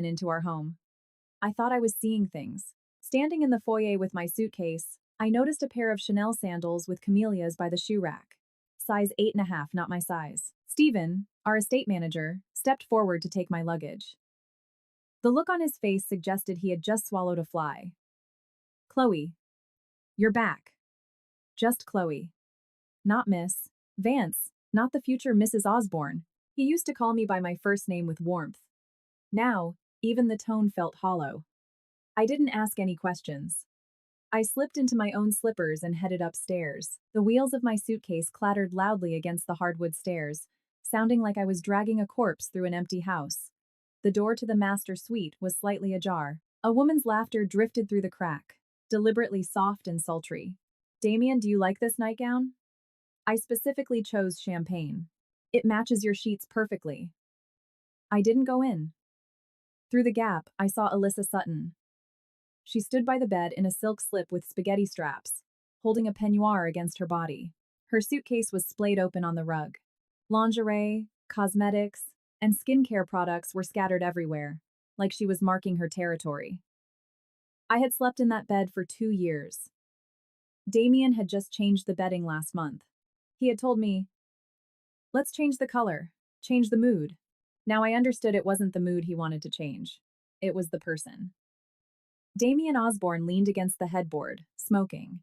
into our home. I thought I was seeing things. Standing in the foyer with my suitcase, I noticed a pair of Chanel sandals with camellias by the shoe rack. Size 8.5, not my size. Stephen, our estate manager, stepped forward to take my luggage. The look on his face suggested he had just swallowed a fly. Chloe. You're back. Just Chloe. Not Miss Vance, not the future Mrs. Osborne. He used to call me by my first name with warmth. Now, even the tone felt hollow. I didn't ask any questions. I slipped into my own slippers and headed upstairs. The wheels of my suitcase clattered loudly against the hardwood stairs, sounding like I was dragging a corpse through an empty house. The door to the master suite was slightly ajar. A woman's laughter drifted through the crack, deliberately soft and sultry. Damien, do you like this nightgown? I specifically chose champagne. It matches your sheets perfectly. I didn't go in. Through the gap, I saw Alyssa Sutton. She stood by the bed in a silk slip with spaghetti straps, holding a peignoir against her body. Her suitcase was splayed open on the rug. Lingerie, cosmetics, and skincare products were scattered everywhere, like she was marking her territory. I had slept in that bed for 2 years. Damien had just changed the bedding last month. He had told me, let's change the color, change the mood. Now I understood it wasn't the mood he wanted to change. It was the person. Damien Osborne leaned against the headboard, smoking.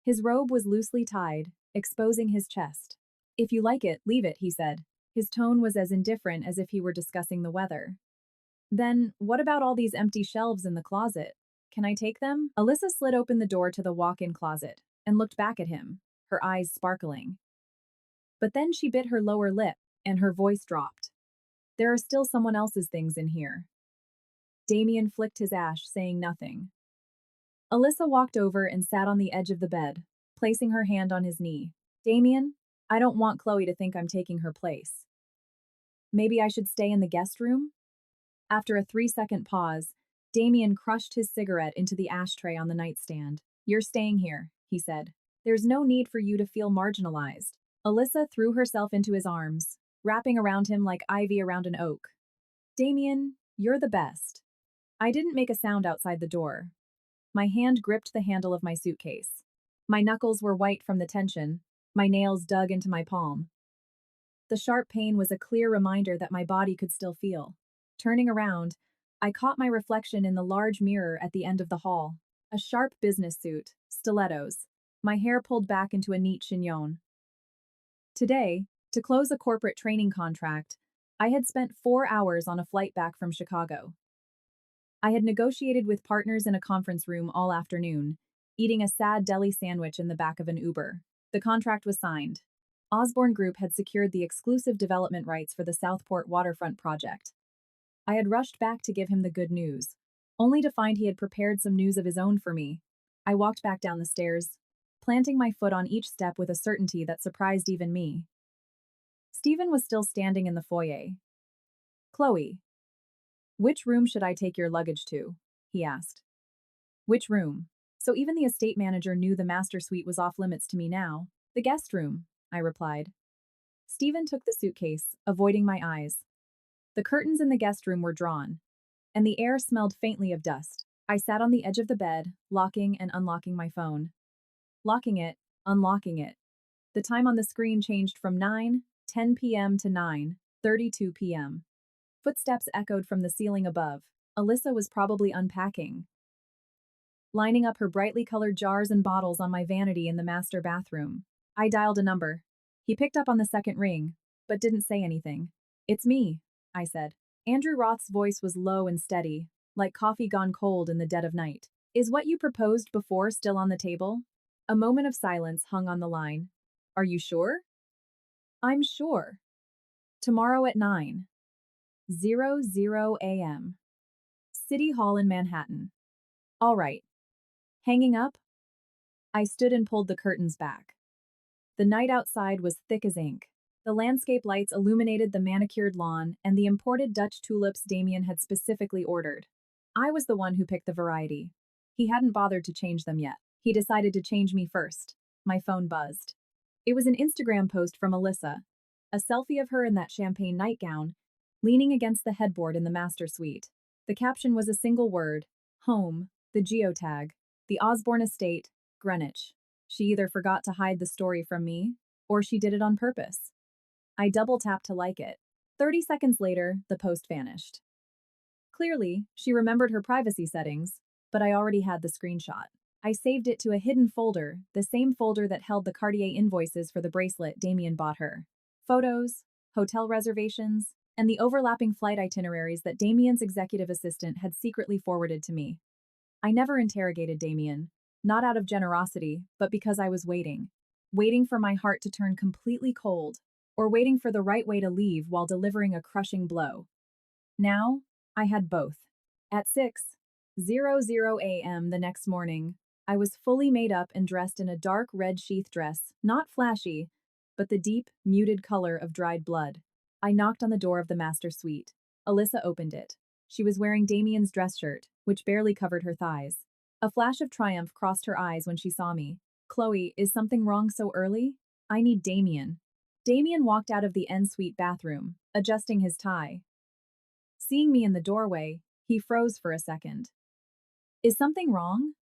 His robe was loosely tied, exposing his chest. If you like it, leave it, he said. His tone was as indifferent as if he were discussing the weather. Then, what about all these empty shelves in the closet? Can I take them? Alyssa slid open the door to the walk-in closet and looked back at him, her eyes sparkling. But then she bit her lower lip, and her voice dropped. There are still someone else's things in here. Damien flicked his ash, saying nothing. Alyssa walked over and sat on the edge of the bed, placing her hand on his knee. Damien, I don't want Chloe to think I'm taking her place. Maybe I should stay in the guest room? After a 3-second pause, Damien crushed his cigarette into the ashtray on the nightstand. You're staying here, he said. There's no need for you to feel marginalized. Alyssa threw herself into his arms, wrapping around him like ivy around an oak. Damien, you're the best. I didn't make a sound outside the door. My hand gripped the handle of my suitcase. My knuckles were white from the tension, my nails dug into my palm. The sharp pain was a clear reminder that my body could still feel. Turning around, I caught my reflection in the large mirror at the end of the hall. A sharp business suit, stilettos, my hair pulled back into a neat chignon. Today, to close a corporate training contract, I had spent 4 hours on a flight back from Chicago. I had negotiated with partners in a conference room all afternoon, eating a sad deli sandwich in the back of an Uber. The contract was signed. Osborne Group had secured the exclusive development rights for the Southport waterfront project. I had rushed back to give him the good news, only to find he had prepared some news of his own for me. I walked back down the stairs, planting my foot on each step with a certainty that surprised even me. Stephen was still standing in the foyer. Chloe, which room should I take your luggage to? He asked. Which room? So even the estate manager knew the master suite was off limits to me now. The guest room, I replied. Stephen took the suitcase, avoiding my eyes. The curtains in the guest room were drawn, and the air smelled faintly of dust. I sat on the edge of the bed, locking and unlocking my phone. Locking it, unlocking it. The time on the screen changed from 9:10 p.m. to 9:32 p.m. Footsteps echoed from the ceiling above. Alyssa was probably unpacking, lining up her brightly colored jars and bottles on my vanity in the master bathroom. I dialed a number. He picked up on the second ring, but didn't say anything. It's me, I said. Andrew Roth's voice was low and steady, like coffee gone cold in the dead of night. Is what you proposed before still on the table? A moment of silence hung on the line. Are you sure? I'm sure. Tomorrow at 9:00 a.m. City Hall in Manhattan. All right. Hanging up? I stood and pulled the curtains back. The night outside was thick as ink. The landscape lights illuminated the manicured lawn and the imported Dutch tulips Damien had specifically ordered. I was the one who picked the variety. He hadn't bothered to change them yet. He decided to change me first. My phone buzzed. It was an Instagram post from Alyssa, a selfie of her in that champagne nightgown, leaning against the headboard in the master suite. The caption was a single word: home, the geotag, the Osborne estate, Greenwich. She either forgot to hide the story from me, or she did it on purpose. I double-tapped to like it. 30 seconds later, the post vanished. Clearly, she remembered her privacy settings, but I already had the screenshot. I saved it to a hidden folder, the same folder that held the Cartier invoices for the bracelet Damien bought her. Photos, hotel reservations, and the overlapping flight itineraries that Damien's executive assistant had secretly forwarded to me. I never interrogated Damien, not out of generosity, but because I was waiting. Waiting for my heart to turn completely cold, or waiting for the right way to leave while delivering a crushing blow. Now, I had both. At 6:00 a.m. the next morning, I was fully made up and dressed in a dark red sheath dress, not flashy, but the deep, muted color of dried blood. I knocked on the door of the master suite. Alyssa opened it. She was wearing Damien's dress shirt, which barely covered her thighs. A flash of triumph crossed her eyes when she saw me. "Chloe, is something wrong so early? I need Damien." Damien walked out of the en-suite bathroom, adjusting his tie. Seeing me in the doorway, he froze for a second. "Is something wrong?"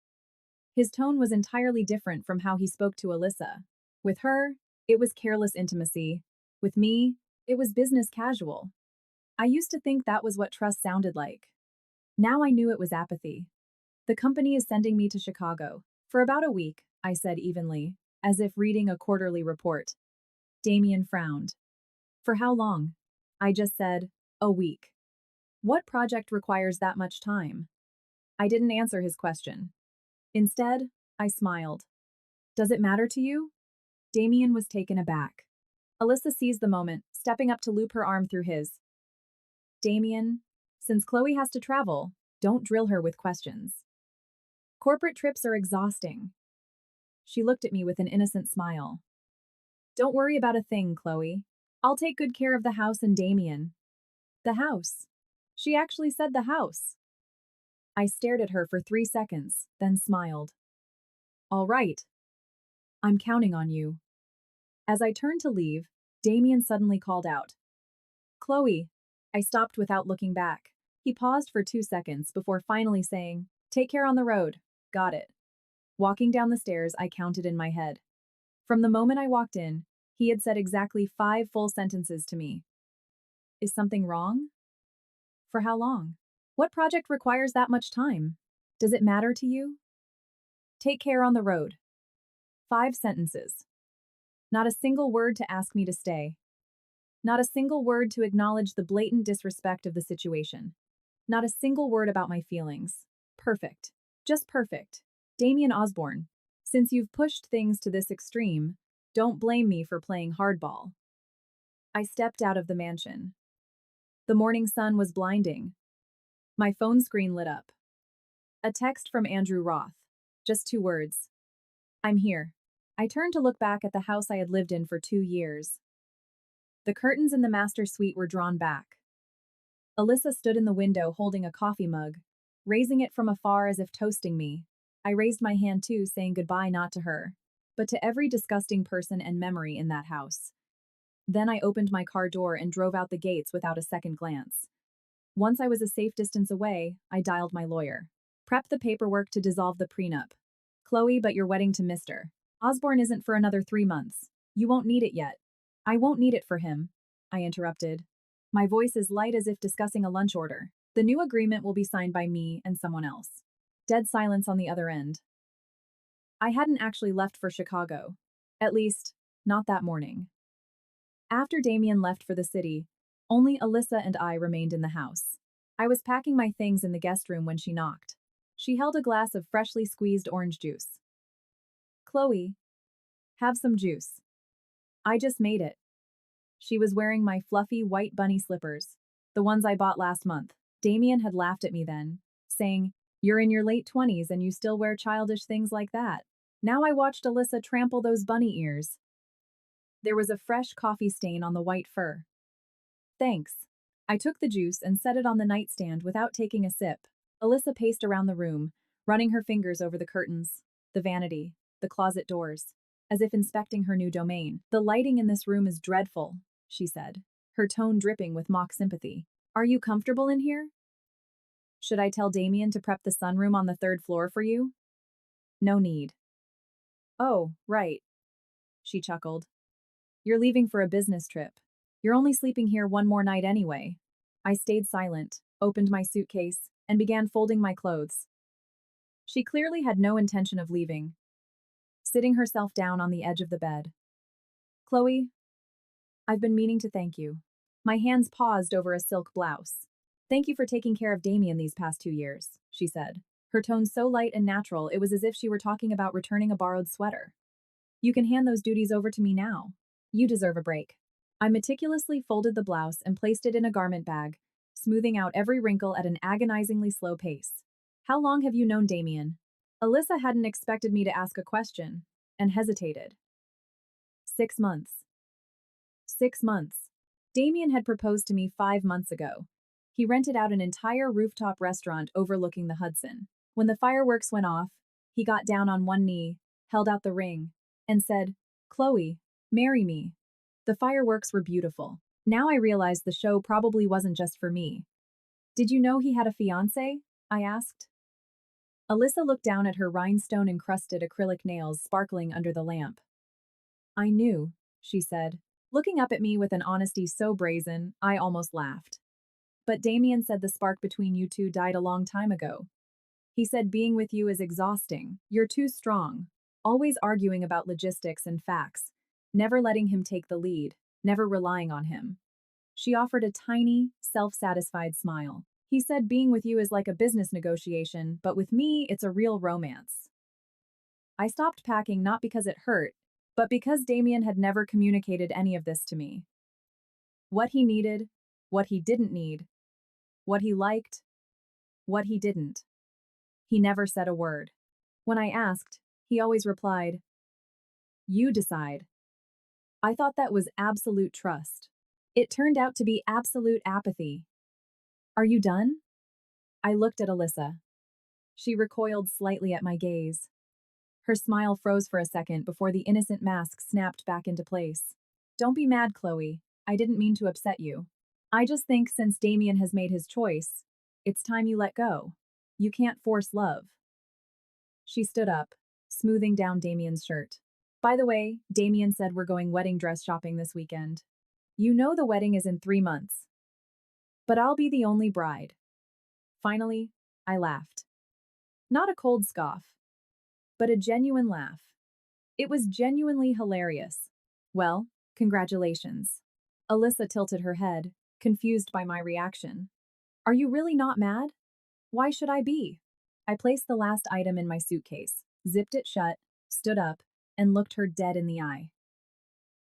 His tone was entirely different from how he spoke to Alyssa. With her, it was careless intimacy. With me, it was business casual. I used to think that was what trust sounded like. Now I knew it was apathy. "The company is sending me to Chicago. For about a week," I said evenly, as if reading a quarterly report. Damien frowned. "For how long?" I just said, "A week." "What project requires that much time?" I didn't answer his question. Instead, I smiled. "Does it matter to you?" Damien was taken aback. Alyssa seized the moment, stepping up to loop her arm through his. "Damien, since Chloe has to travel, don't drill her with questions. Corporate trips are exhausting." She looked at me with an innocent smile. "Don't worry about a thing, Chloe. I'll take good care of the house and Damien." "The house?" She actually said the house. I stared at her for 3 seconds, then smiled. "All right. I'm counting on you." As I turned to leave, Damien suddenly called out, "Chloe." I stopped without looking back. He paused for 2 seconds before finally saying, "Take care on the road." "Got it." Walking down the stairs, I counted in my head. From the moment I walked in, he had said exactly 5 full sentences to me. "Is something wrong?" "For how long?" "What project requires that much time?" "Does it matter to you?" "Take care on the road." 5 sentences. Not a single word to ask me to stay. Not a single word to acknowledge the blatant disrespect of the situation. Not a single word about my feelings. Perfect. Just perfect. Damien Osborne, since you've pushed things to this extreme, don't blame me for playing hardball. I stepped out of the mansion. The morning sun was blinding. My phone screen lit up. A text from Andrew Roth. Just 2 words. "I'm here." I turned to look back at the house I had lived in for 2 years. The curtains in the master suite were drawn back. Alyssa stood in the window holding a coffee mug, raising it from afar as if toasting me. I raised my hand too, saying goodbye not to her, but to every disgusting person and memory in that house. Then I opened my car door and drove out the gates without a second glance. Once I was a safe distance away, I dialed my lawyer. "Prep the paperwork to dissolve the prenup. Chloe, but your wedding to Mr. Osborne isn't for another 3 months. You won't need it yet." "I won't need it for him," I interrupted. My voice as light as if discussing a lunch order. "The new agreement will be signed by me and someone else." Dead silence on the other end. I hadn't actually left for Chicago. At least, not that morning. After Damien left for the city, only Alyssa and I remained in the house. I was packing my things in the guest room when she knocked. She held a glass of freshly squeezed orange juice. "Chloe, have some juice. I just made it." She was wearing my fluffy white bunny slippers, the ones I bought last month. Damien had laughed at me then, saying, "You're in your late 20s and you still wear childish things like that." Now I watched Alyssa trample those bunny ears. There was a fresh coffee stain on the white fur. "Thanks." I took the juice and set it on the nightstand without taking a sip. Alyssa paced around the room, running her fingers over the curtains, the vanity, the closet doors, as if inspecting her new domain. "The lighting in this room is dreadful," she said. her tone dripping with mock sympathy. Are you comfortable in here? Should I tell Damien to prep the sunroom on the third floor for you? No need. Oh, right, she chuckled. You're leaving for a business trip. You're only sleeping here one more night anyway. I stayed silent, opened my suitcase, and began folding my clothes. She clearly had no intention of leaving, sitting herself down on the edge of the bed. Chloe, I've been meaning to thank you. My hands paused over a silk blouse. Thank you for taking care of Damien these past 2 years, she said, her tone so light and natural it was as if she were talking about returning a borrowed sweater. You can hand those duties over to me now. You deserve a break. I meticulously folded the blouse and placed it in a garment bag, smoothing out every wrinkle at an agonizingly slow pace. How long have you known Damien? Alyssa hadn't expected me to ask a question, and hesitated. 6 months. 6 months. Damien had proposed to me 5 months ago. He rented out an entire rooftop restaurant overlooking the Hudson. When the fireworks went off, he got down on one knee, held out the ring, and said, Chloe, marry me. The fireworks were beautiful. Now I realized the show probably wasn't just for me. Did you know he had a fiancé? I asked. Alyssa looked down at her rhinestone-encrusted acrylic nails sparkling under the lamp. I knew, she said, looking up at me with an honesty so brazen, I almost laughed. But Damien said the spark between you two died a long time ago. He said being with you is exhausting. You're too strong, always arguing about logistics and facts, never letting him take the lead, never relying on him. She offered a tiny, self-satisfied smile. He said being with you is like a business negotiation, but with me, it's a real romance. I stopped packing not because it hurt, but because Damien had never communicated any of this to me. What he needed, what he didn't need, what he liked, what he didn't. He never said a word. When I asked, he always replied, You decide. I thought that was absolute trust. It turned out to be absolute apathy. Are you done? I looked at Alyssa. She recoiled slightly at my gaze. Her smile froze for a second before the innocent mask snapped back into place. Don't be mad, Chloe. I didn't mean to upset you. I just think since Damien has made his choice, it's time you let go. You can't force love. She stood up, smoothing down Damien's shirt. By the way, Damien said we're going wedding dress shopping this weekend. You know the wedding is in 3 months. But I'll be the only bride. Finally, I laughed. Not a cold scoff, but a genuine laugh. It was genuinely hilarious. Well, congratulations. Alyssa tilted her head, confused by my reaction. Are you really not mad? Why should I be? I placed the last item in my suitcase, zipped it shut, stood up, and looked her dead in the eye.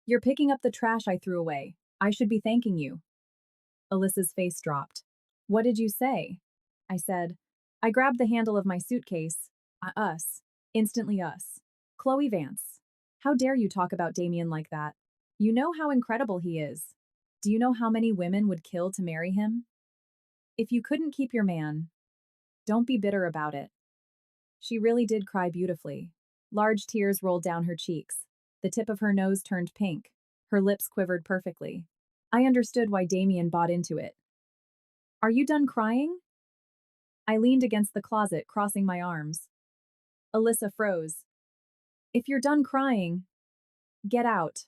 You're picking up the trash I threw away. I should be thanking you. Alyssa's face dropped. What did you say? I said. I grabbed the handle of my suitcase. Us. Instantly us. Chloe Vance. How dare you talk about Damien like that? You know how incredible he is. Do you know how many women would kill to marry him? If you couldn't keep your man, don't be bitter about it. She really did cry beautifully. Large tears rolled down her cheeks. The tip of her nose turned pink. Her lips quivered perfectly. I understood why Damien bought into it. Are you done crying? I leaned against the closet, crossing my arms. Alyssa froze. If you're done crying, get out.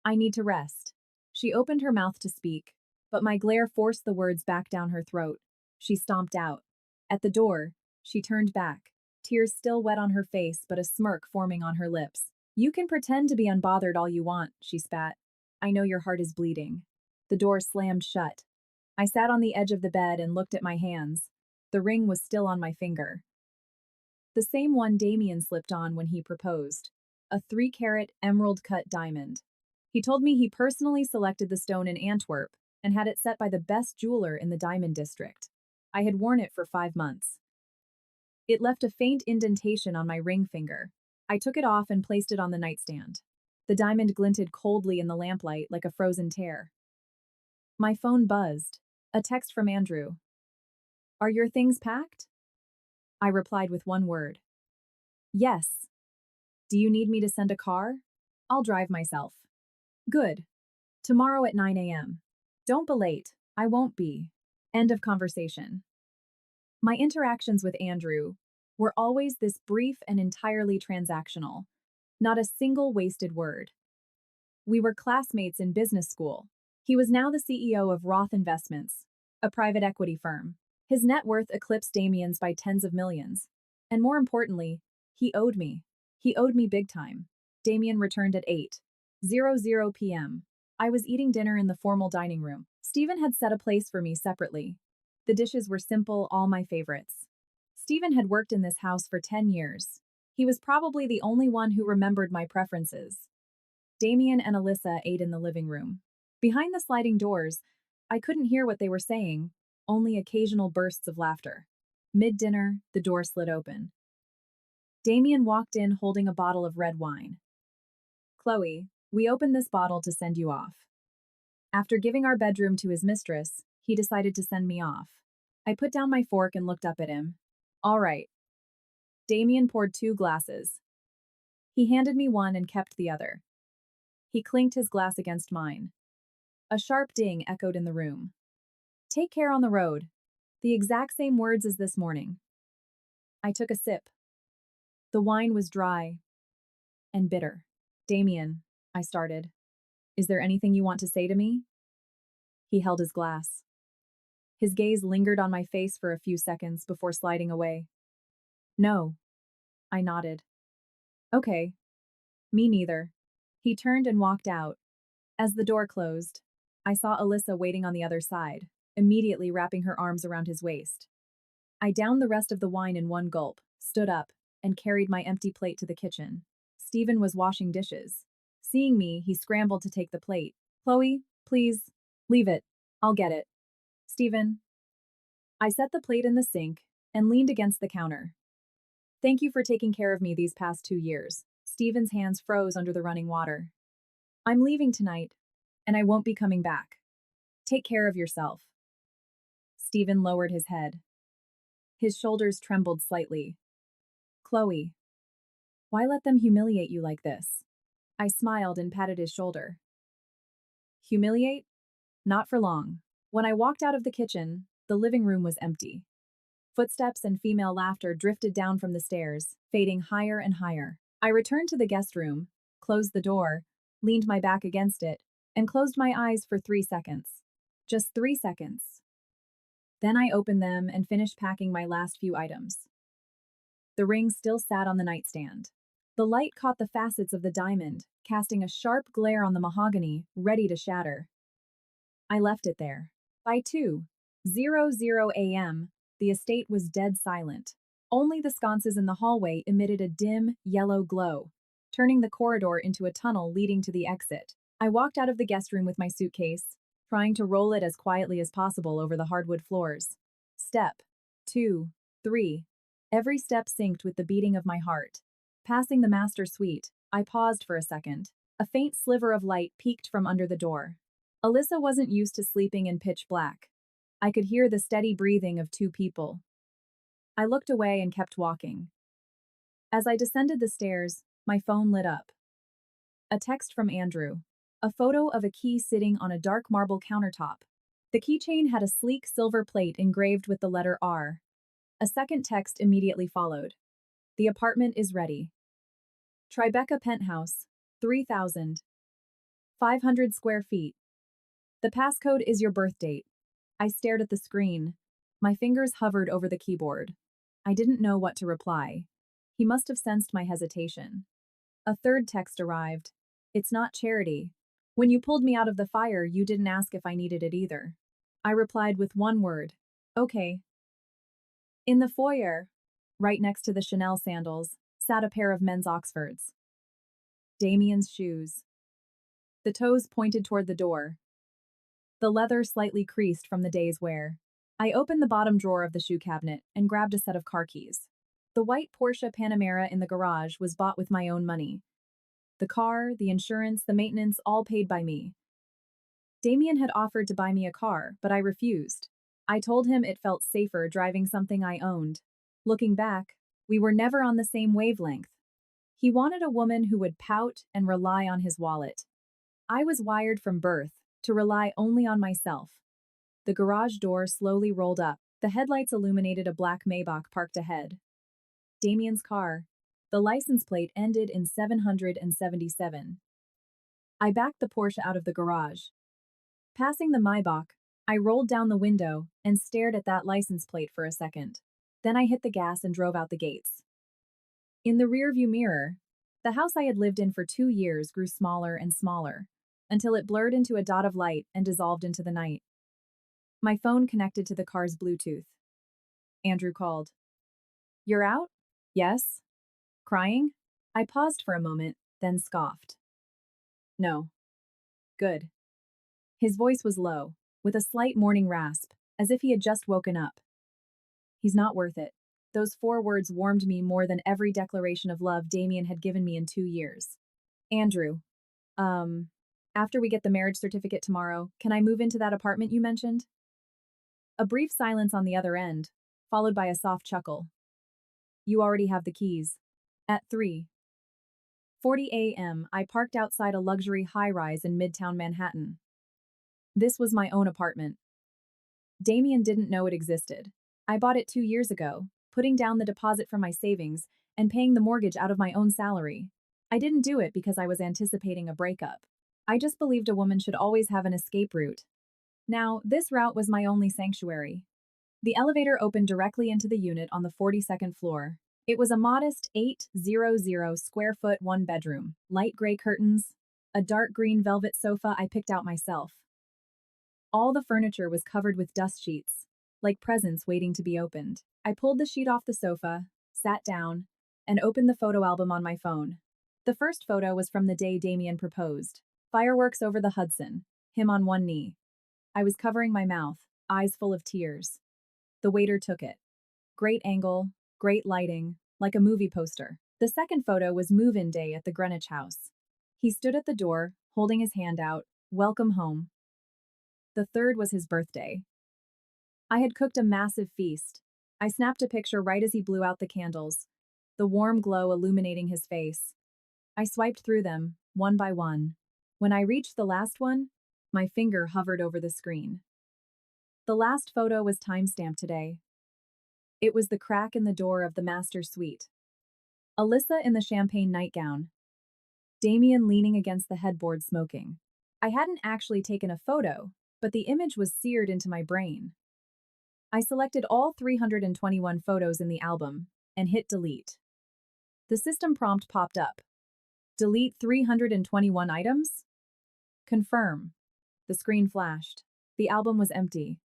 I need to rest. She opened her mouth to speak, but my glare forced the words back down her throat. She stomped out. At the door, she turned back, tears still wet on her face but a smirk forming on her lips. You can pretend to be unbothered all you want, she spat. I know your heart is bleeding. The door slammed shut. I sat on the edge of the bed and looked at my hands. The ring was still on my finger. The same one Damien slipped on when he proposed. A 3-carat emerald-cut diamond. He told me he personally selected the stone in Antwerp and had it set by the best jeweler in the diamond district. I had worn it for 5 months. It left a faint indentation on my ring finger. I took it off and placed it on the nightstand. The diamond glinted coldly in the lamplight like a frozen tear. My phone buzzed. A text from Andrew. Are your things packed? I replied with one word. Yes. Do you need me to send a car? I'll drive myself. Good. Tomorrow at 9 a.m. Don't be late. I won't be. End of conversation. My interactions with Andrew were always this brief and entirely transactional. Not a single wasted word. We were classmates in business school. He was now the CEO of Roth Investments, a private equity firm. His net worth eclipsed Damien's by tens of millions. And more importantly, he owed me. He owed me big time. Damien returned at 8:00 p.m. I was eating dinner in the formal dining room. Stephen had set a place for me separately. The dishes were simple, all my favorites. Stephen had worked in this house for 10 years. He was probably the only one who remembered my preferences. Damien and Alyssa ate in the living room. Behind the sliding doors, I couldn't hear what they were saying, only occasional bursts of laughter. Mid-dinner, the door slid open. Damien walked in holding a bottle of red wine. Chloe, we opened this bottle to send you off. After giving our bedroom to his mistress, he decided to send me off. I put down my fork and looked up at him. All right. Damien poured 2 glasses. He handed me one and kept the other. He clinked his glass against mine. A sharp ding echoed in the room. Take care on the road. The exact same words as this morning. I took a sip. The wine was dry and bitter. Damien, I started. Is there anything you want to say to me? He held his glass. His gaze lingered on my face for a few seconds before sliding away. No. I nodded. Okay. Me neither. He turned and walked out. As the door closed, I saw Alyssa waiting on the other side, immediately wrapping her arms around his waist. I downed the rest of the wine in one gulp, stood up, and carried my empty plate to the kitchen. Stephen was washing dishes. Seeing me, he scrambled to take the plate. Chloe, please, leave it. I'll get it. Stephen. I set the plate in the sink and leaned against the counter. Thank you for taking care of me these past 2 years. Stephen's hands froze under the running water. I'm leaving tonight, and I won't be coming back. Take care of yourself. Stephen lowered his head. His shoulders trembled slightly. Chloe. Why let them humiliate you like this? I smiled and patted his shoulder. Humiliate? Not for long. When I walked out of the kitchen, the living room was empty. Footsteps and female laughter drifted down from the stairs, fading higher and higher. I returned to the guest room, closed the door, leaned my back against it, and closed my eyes for 3 seconds. Just 3 seconds. Then I opened them and finished packing my last few items. The ring still sat on the nightstand. The light caught the facets of the diamond, casting a sharp glare on the mahogany, ready to shatter. I left it there. By 2:00 a.m., the estate was dead silent. Only the sconces in the hallway emitted a dim, yellow glow, turning the corridor into a tunnel leading to the exit. I walked out of the guest room with my suitcase, trying to roll it as quietly as possible over the hardwood floors. Step 2, 3. Every step synced with the beating of my heart. Passing the master suite, I paused for a second. A faint sliver of light peeked from under the door. Alyssa wasn't used to sleeping in pitch black. I could hear the steady breathing of 2 people. I looked away and kept walking. As I descended the stairs, my phone lit up. A text from Andrew. A photo of a key sitting on a dark marble countertop. The keychain had a sleek silver plate engraved with the letter R. A second text immediately followed. The apartment is ready. Tribeca Penthouse, 3,500 square feet. The passcode is your birth date. I stared at the screen. My fingers hovered over the keyboard. I didn't know what to reply. He must have sensed my hesitation. A third text arrived. It's not charity. When you pulled me out of the fire, you didn't ask if I needed it either. I replied with one word. Okay. In the foyer, right next to the Chanel sandals, sat a pair of men's Oxfords. Damien's shoes. The toes pointed toward the door. The leather slightly creased from the day's wear. I opened the bottom drawer of the shoe cabinet and grabbed a set of car keys. The white Porsche Panamera in the garage was bought with my own money. The car, the insurance, the maintenance, all paid by me. Damien had offered to buy me a car, but I refused. I told him it felt safer driving something I owned. Looking back, we were never on the same wavelength. He wanted a woman who would pout and rely on his wallet. I was wired from birth to rely only on myself. The garage door slowly rolled up. The headlights illuminated a black Maybach parked ahead. Damien's car. The license plate ended in 777. I backed the Porsche out of the garage. Passing the Maybach, I rolled down the window and stared at that license plate for a second. Then I hit the gas and drove out the gates. In the rearview mirror, the house I had lived in for 2 years grew smaller and smaller, until it blurred into a dot of light and dissolved into the night. My phone connected to the car's Bluetooth. Andrew called. "You're out?" "Yes." "Crying?" I paused for a moment, then scoffed. "No." "Good." His voice was low, with a slight morning rasp, as if he had just woken up. "He's not worth it." Those 4 words warmed me more than every declaration of love Damien had given me in 2 years. "Andrew, after we get the marriage certificate tomorrow, can I move into that apartment you mentioned?" A brief silence on the other end, followed by a soft chuckle. "You already have the keys." At 3:40 a.m., I parked outside a luxury high-rise in Midtown Manhattan. This was my own apartment. Damien didn't know it existed. I bought it 2 years ago, putting down the deposit from my savings and paying the mortgage out of my own salary. I didn't do it because I was anticipating a breakup. I just believed a woman should always have an escape route. Now, this route was my only sanctuary. The elevator opened directly into the unit on the 42nd floor. It was a modest 800 square foot 1-bedroom, light gray curtains, a dark green velvet sofa I picked out myself. All the furniture was covered with dust sheets, like presents waiting to be opened. I pulled the sheet off the sofa, sat down, and opened the photo album on my phone. The first photo was from the day Damien proposed. Fireworks over the Hudson, him on one knee. I was covering my mouth, eyes full of tears. The waiter took it. Great angle, great lighting, like a movie poster. The second photo was move-in day at the Greenwich house. He stood at the door, holding his hand out, "Welcome home." The third was his birthday. I had cooked a massive feast. I snapped a picture right as he blew out the candles, the warm glow illuminating his face. I swiped through them, one by one. When I reached the last one, my finger hovered over the screen. The last photo was timestamped today. It was the crack in the door of the master suite. Alyssa in the champagne nightgown. Damien leaning against the headboard smoking. I hadn't actually taken a photo, but the image was seared into my brain. I selected all 321 photos in the album and hit delete. The system prompt popped up. Delete 321 items? Confirm. The screen flashed. The album was empty.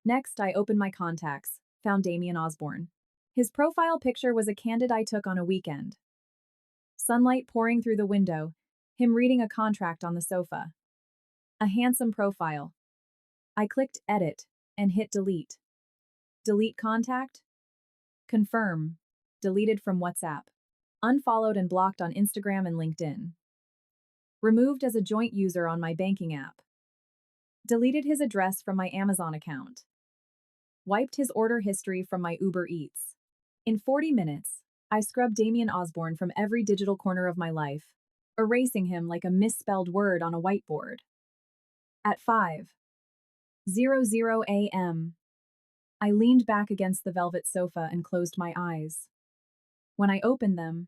Next, I opened my contacts, found Damien Osborne. His profile picture was a candid I took on a weekend. Sunlight pouring through the window, him reading a contract on the sofa. A handsome profile. I clicked edit and hit delete. Delete contact? Confirm. Deleted from WhatsApp. Unfollowed and blocked on Instagram and LinkedIn. Removed as a joint user on my banking app. Deleted his address from my Amazon account. Wiped his order history from my Uber Eats. In 40 minutes, I scrubbed Damien Osborne from every digital corner of my life, erasing him like a misspelled word on a whiteboard. At 5:00 a.m., I leaned back against the velvet sofa and closed my eyes. When I opened them,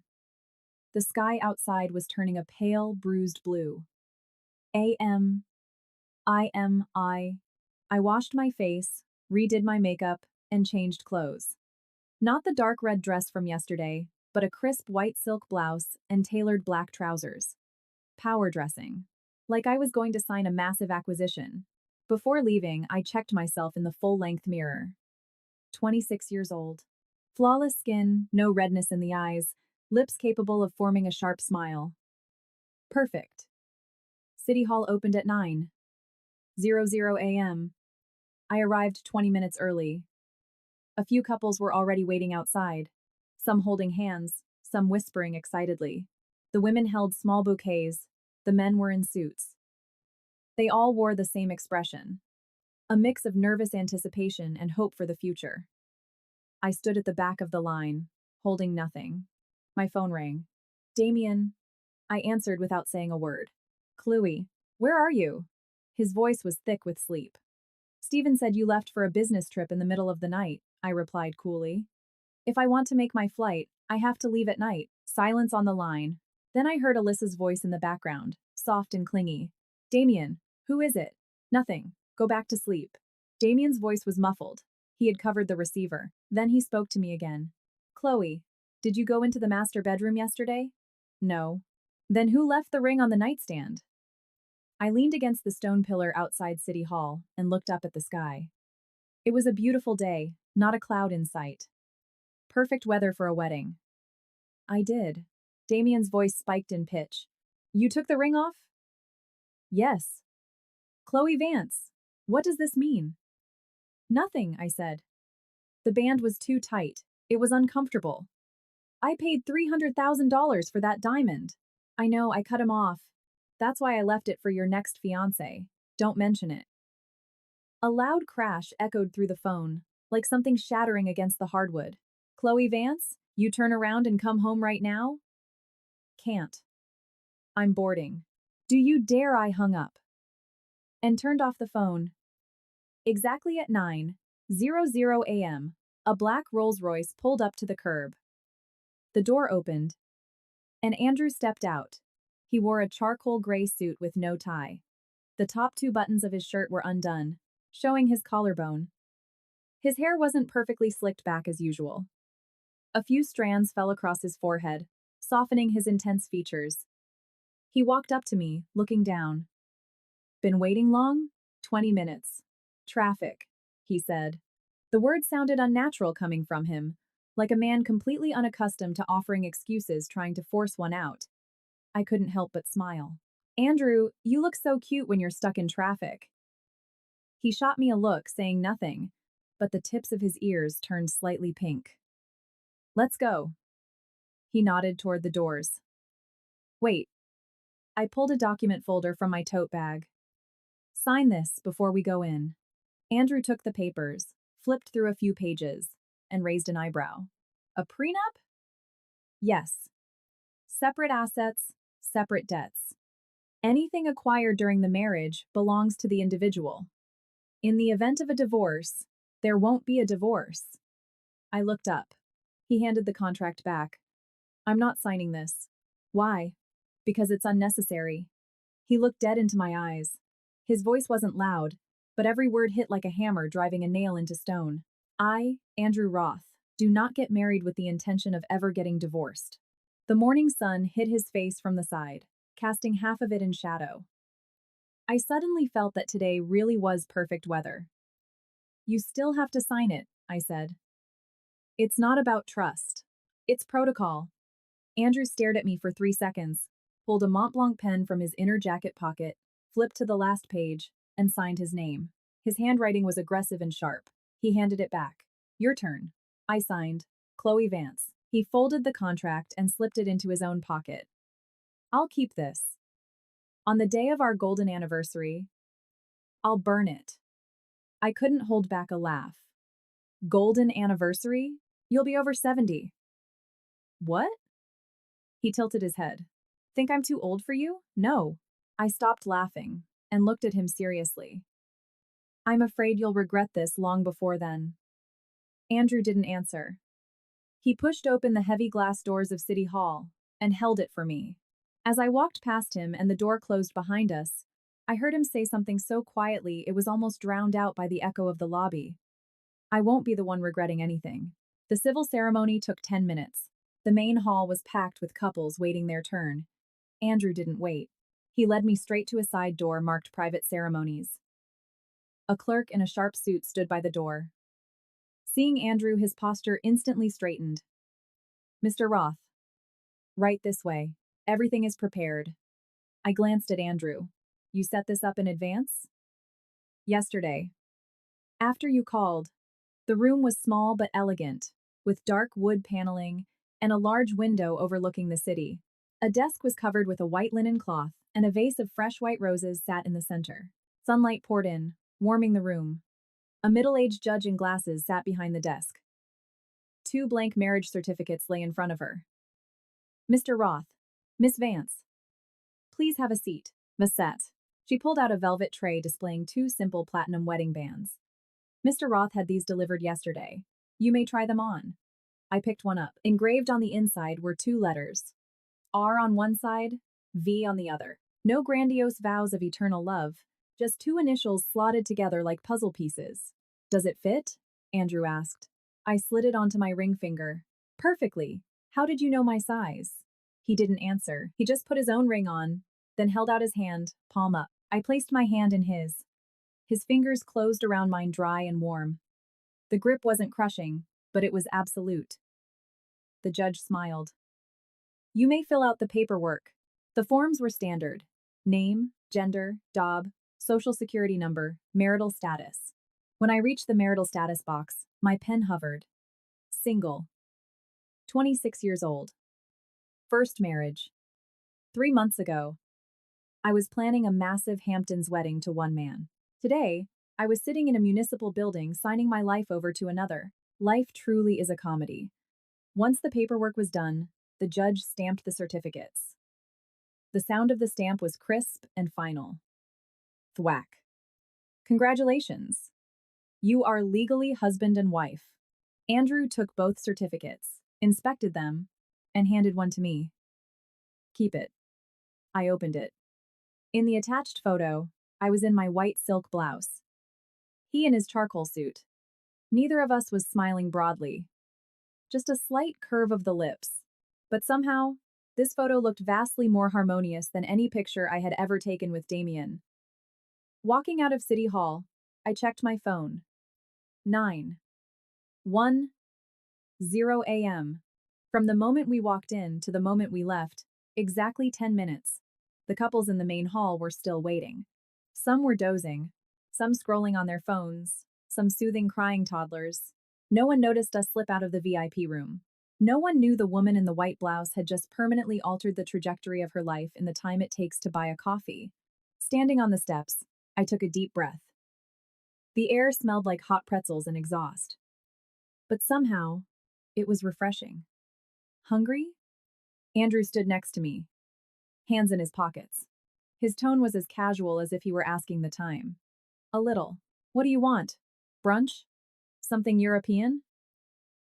the sky outside was turning a pale, bruised blue. A.M. I washed my face, redid my makeup, and changed clothes. Not the dark red dress from yesterday, but a crisp white silk blouse and tailored black trousers. Power dressing. Like I was going to sign a massive acquisition. Before leaving, I checked myself in the full-length mirror. 26 years old. Flawless skin, no redness in the eyes, lips capable of forming a sharp smile. Perfect. City Hall opened at 9:00 a.m. I arrived 20 minutes early. A few couples were already waiting outside, some holding hands, some whispering excitedly. The women held small bouquets, the men were in suits. They all wore the same expression, a mix of nervous anticipation and hope for the future. I stood at the back of the line, holding nothing. My phone rang. "Damien." I answered without saying a word. "Chloe, where are you?" His voice was thick with sleep. Stephen said you left for a business trip in the middle of the night, I replied coolly. If I want to make my flight, I have to leave at night. Silence on the line. Then I heard Alyssa's voice in the background, soft and clingy. Damien, who is it? Nothing. Go back to sleep. Damien's voice was muffled. He had covered the receiver. Then he spoke to me again. Chloe, did you go into the master bedroom yesterday? No. Then who left the ring on the nightstand? I leaned against the stone pillar outside City Hall and looked up at the sky. It was a beautiful day, not a cloud in sight. Perfect weather for a wedding. I did. Damien's voice spiked in pitch. You took the ring off? Yes. Chloe Vance, what does this mean? Nothing, I said. The band was too tight. It was uncomfortable. I paid $300,000 for that diamond. I know, I cut him off. That's why I left it for your next fiancé. Don't mention it. A loud crash echoed through the phone, like something shattering against the hardwood. Chloe Vance, you turn around and come home right now? Can't. I'm boarding. Do you dare? I hung up. And turned off the phone. Exactly at 9:00 a.m., a black Rolls-Royce pulled up to the curb. The door opened, and Andrew stepped out. He wore a charcoal gray suit with no tie. The top two buttons of his shirt were undone, showing his collarbone. His hair wasn't perfectly slicked back as usual. A few strands fell across his forehead, softening his intense features. He walked up to me, looking down. Been waiting long? 20 minutes. Traffic, he said. The words sounded unnatural coming from him, like a man completely unaccustomed to offering excuses trying to force one out. I couldn't help but smile. Andrew, you look so cute when you're stuck in traffic. He shot me a look, saying nothing, but the tips of his ears turned slightly pink. Let's go. He nodded toward the doors. Wait. I pulled a document folder from my tote bag. Sign this before we go in. Andrew took the papers, flipped through a few pages, and raised an eyebrow. A prenup? Yes. Separate assets, separate debts. Anything acquired during the marriage belongs to the individual. In the event of a divorce, there won't be a divorce. I looked up. He handed the contract back. I'm not signing this. Why? Because it's unnecessary. He looked dead into my eyes. His voice wasn't loud, but every word hit like a hammer driving a nail into stone. I, Andrew Roth, do not get married with the intention of ever getting divorced. The morning sun hid his face from the side, casting half of it in shadow. I suddenly felt that today really was perfect weather. You still have to sign it, I said. It's not about trust. It's protocol. Andrew stared at me for 3 seconds, pulled a Mont Blanc pen from his inner jacket pocket, flipped to the last page, and signed his name. His handwriting was aggressive and sharp. He handed it back. Your turn. I signed. Chloe Vance. He folded the contract and slipped it into his own pocket. I'll keep this. On the day of our golden anniversary, I'll burn it. I couldn't hold back a laugh. Golden anniversary? You'll be over 70. What? He tilted his head. Think I'm too old for you? No. I stopped laughing and looked at him seriously. I'm afraid you'll regret this long before then. Andrew didn't answer. He pushed open the heavy glass doors of City Hall and held it for me. As I walked past him and the door closed behind us, I heard him say something so quietly it was almost drowned out by the echo of the lobby. I won't be the one regretting anything. The civil ceremony took 10 minutes. The main hall was packed with couples waiting their turn. Andrew didn't wait. He led me straight to a side door marked Private Ceremonies. A clerk in a sharp suit stood by the door. Seeing Andrew, his posture instantly straightened. Mr. Roth. Right this way. Everything is prepared. I glanced at Andrew. You set this up in advance? Yesterday. After you called. The room was small but elegant, with dark wood paneling and a large window overlooking the city. A desk was covered with a white linen cloth, and a vase of fresh white roses sat in the center. Sunlight poured in, warming the room. A middle-aged judge in glasses sat behind the desk. 2 blank marriage certificates lay in front of her. Mr. Roth. Miss Vance. Please have a seat. Mistress. She pulled out a velvet tray displaying two simple platinum wedding bands. Mr. Roth had these delivered yesterday. You may try them on. I picked one up. Engraved on the inside were two letters. R on one side, V on the other. No grandiose vows of eternal love, just two initials slotted together like puzzle pieces. Does it fit? Andrew asked. I slid it onto my ring finger. Perfectly. How did you know my size? He didn't answer. He just put his own ring on, then held out his hand, palm up. I placed my hand in his. His fingers closed around mine dry and warm. The grip wasn't crushing, but it was absolute. The judge smiled. You may fill out the paperwork. The forms were standard. Name, gender, job, social security number, marital status. When I reached the marital status box, my pen hovered. Single. 26 years old. First marriage. 3 months ago. I was planning a massive Hamptons wedding to one man. Today, I was sitting in a municipal building signing my life over to another. Life truly is a comedy. Once the paperwork was done, the judge stamped the certificates. The sound of the stamp was crisp and final. Thwack. Congratulations. You are legally husband and wife. Andrew took both certificates, inspected them, and handed one to me. Keep it. I opened it. In the attached photo, I was in my white silk blouse. He in his charcoal suit. Neither of us was smiling broadly. Just a slight curve of the lips. But somehow, this photo looked vastly more harmonious than any picture I had ever taken with Damien. Walking out of City Hall, I checked my phone. 9:10 a.m. From the moment we walked in to the moment we left, exactly 10 minutes. The couples in the main hall were still waiting. Some were dozing, some scrolling on their phones, some soothing crying toddlers. No one noticed us slip out of the VIP room. No one knew the woman in the white blouse had just permanently altered the trajectory of her life in the time it takes to buy a coffee. Standing on the steps, I took a deep breath. The air smelled like hot pretzels and exhaust. But somehow, it was refreshing. Hungry? Andrew stood next to me, hands in his pockets. His tone was as casual as if he were asking the time. A little. What do you want? Brunch? Something European?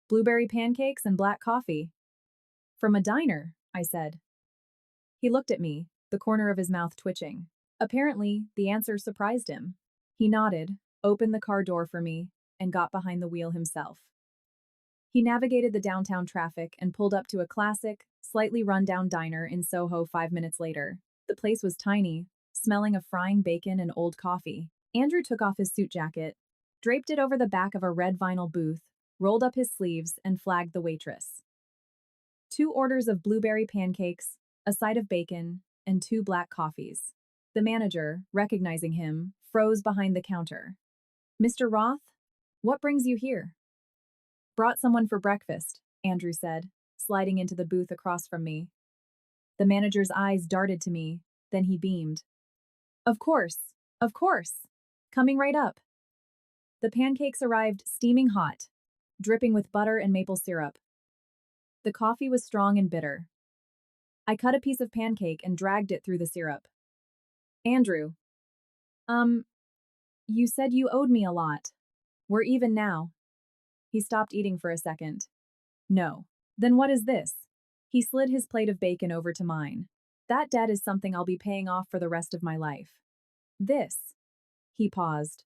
Blueberry pancakes and black coffee. From a diner, I said. He looked at me, the corner of his mouth twitching. Apparently, the answer surprised him. He nodded, opened the car door for me, and got behind the wheel himself. He navigated the downtown traffic and pulled up to a classic, slightly run-down diner in Soho 5 minutes later. The place was tiny, smelling of frying bacon and old coffee. Andrew took off his suit jacket, draped it over the back of a red vinyl booth, rolled up his sleeves, and flagged the waitress. 2 orders of blueberry pancakes, a side of bacon, and 2 black coffees. The manager, recognizing him, froze behind the counter. Mr. Roth, what brings you here? Brought someone for breakfast, Andrew said, sliding into the booth across from me. The manager's eyes darted to me, then he beamed. Of course. Coming right up. The pancakes arrived steaming hot, dripping with butter and maple syrup. The coffee was strong and bitter. I cut a piece of pancake and dragged it through the syrup. Andrew. You said you owed me a lot. We're even now. He stopped eating for a second. No. Then what is this? He slid his plate of bacon over to mine. That debt is something I'll be paying off for the rest of my life. This. He paused.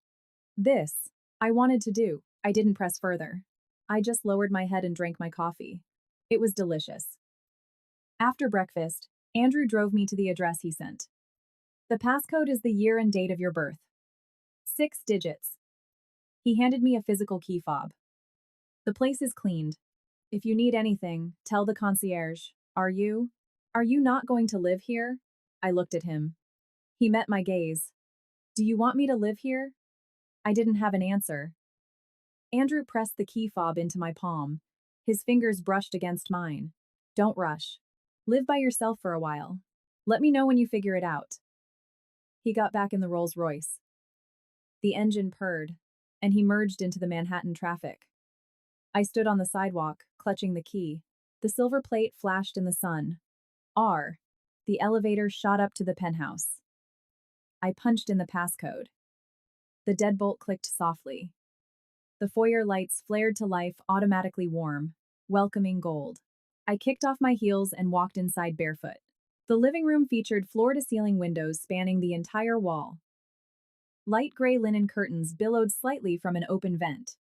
This. I wanted to do. I didn't press further. I just lowered my head and drank my coffee. It was delicious. After breakfast, Andrew drove me to the address he sent. The passcode is the year and date of your birth. 6 digits. He handed me a physical key fob. The place is cleaned. If you need anything, tell the concierge. Are you not going to live here? I looked at him. He met my gaze. Do you want me to live here? I didn't have an answer. Andrew pressed the key fob into my palm. His fingers brushed against mine. Don't rush. Live by yourself for a while. Let me know when you figure it out. He got back in the Rolls-Royce. The engine purred, and he merged into the Manhattan traffic. I stood on the sidewalk, clutching the key. The silver plate flashed in the sun. R. The elevator shot up to the penthouse. I punched in the passcode. The deadbolt clicked softly. The foyer lights flared to life, automatically warm, welcoming gold. I kicked off my heels and walked inside barefoot. The living room featured floor-to-ceiling windows spanning the entire wall. Light gray linen curtains billowed slightly from an open vent.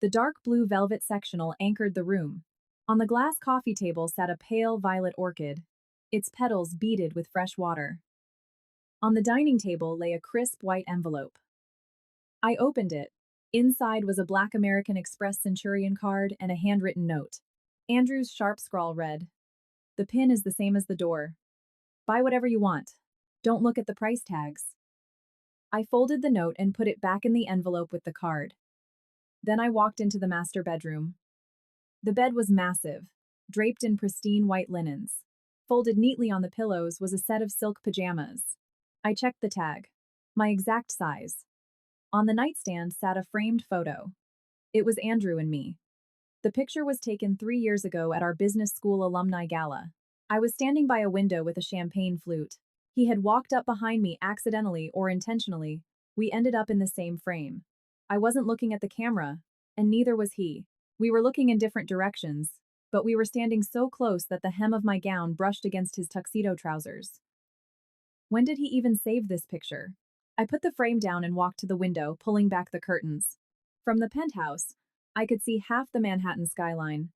The dark blue velvet sectional anchored the room. On the glass coffee table sat a pale violet orchid, its petals beaded with fresh water. On the dining table lay a crisp white envelope. I opened it. Inside was a Black American Express Centurion card and a handwritten note. Andrew's sharp scrawl read, "The pin is the same as the door. Buy whatever you want. Don't look at the price tags." I folded the note and put it back in the envelope with the card. Then I walked into the master bedroom. The bed was massive, draped in pristine white linens. Folded neatly on the pillows was a set of silk pajamas. I checked the tag. My exact size. On the nightstand sat a framed photo. It was Andrew and me. The picture was taken 3 years ago at our business school alumni gala. I was standing by a window with a champagne flute. He had walked up behind me accidentally or intentionally. We ended up in the same frame. I wasn't looking at the camera, and neither was he. We were looking in different directions, but we were standing so close that the hem of my gown brushed against his tuxedo trousers. When did he even save this picture? I put the frame down and walked to the window, pulling back the curtains. From the penthouse, I could see half the Manhattan skyline.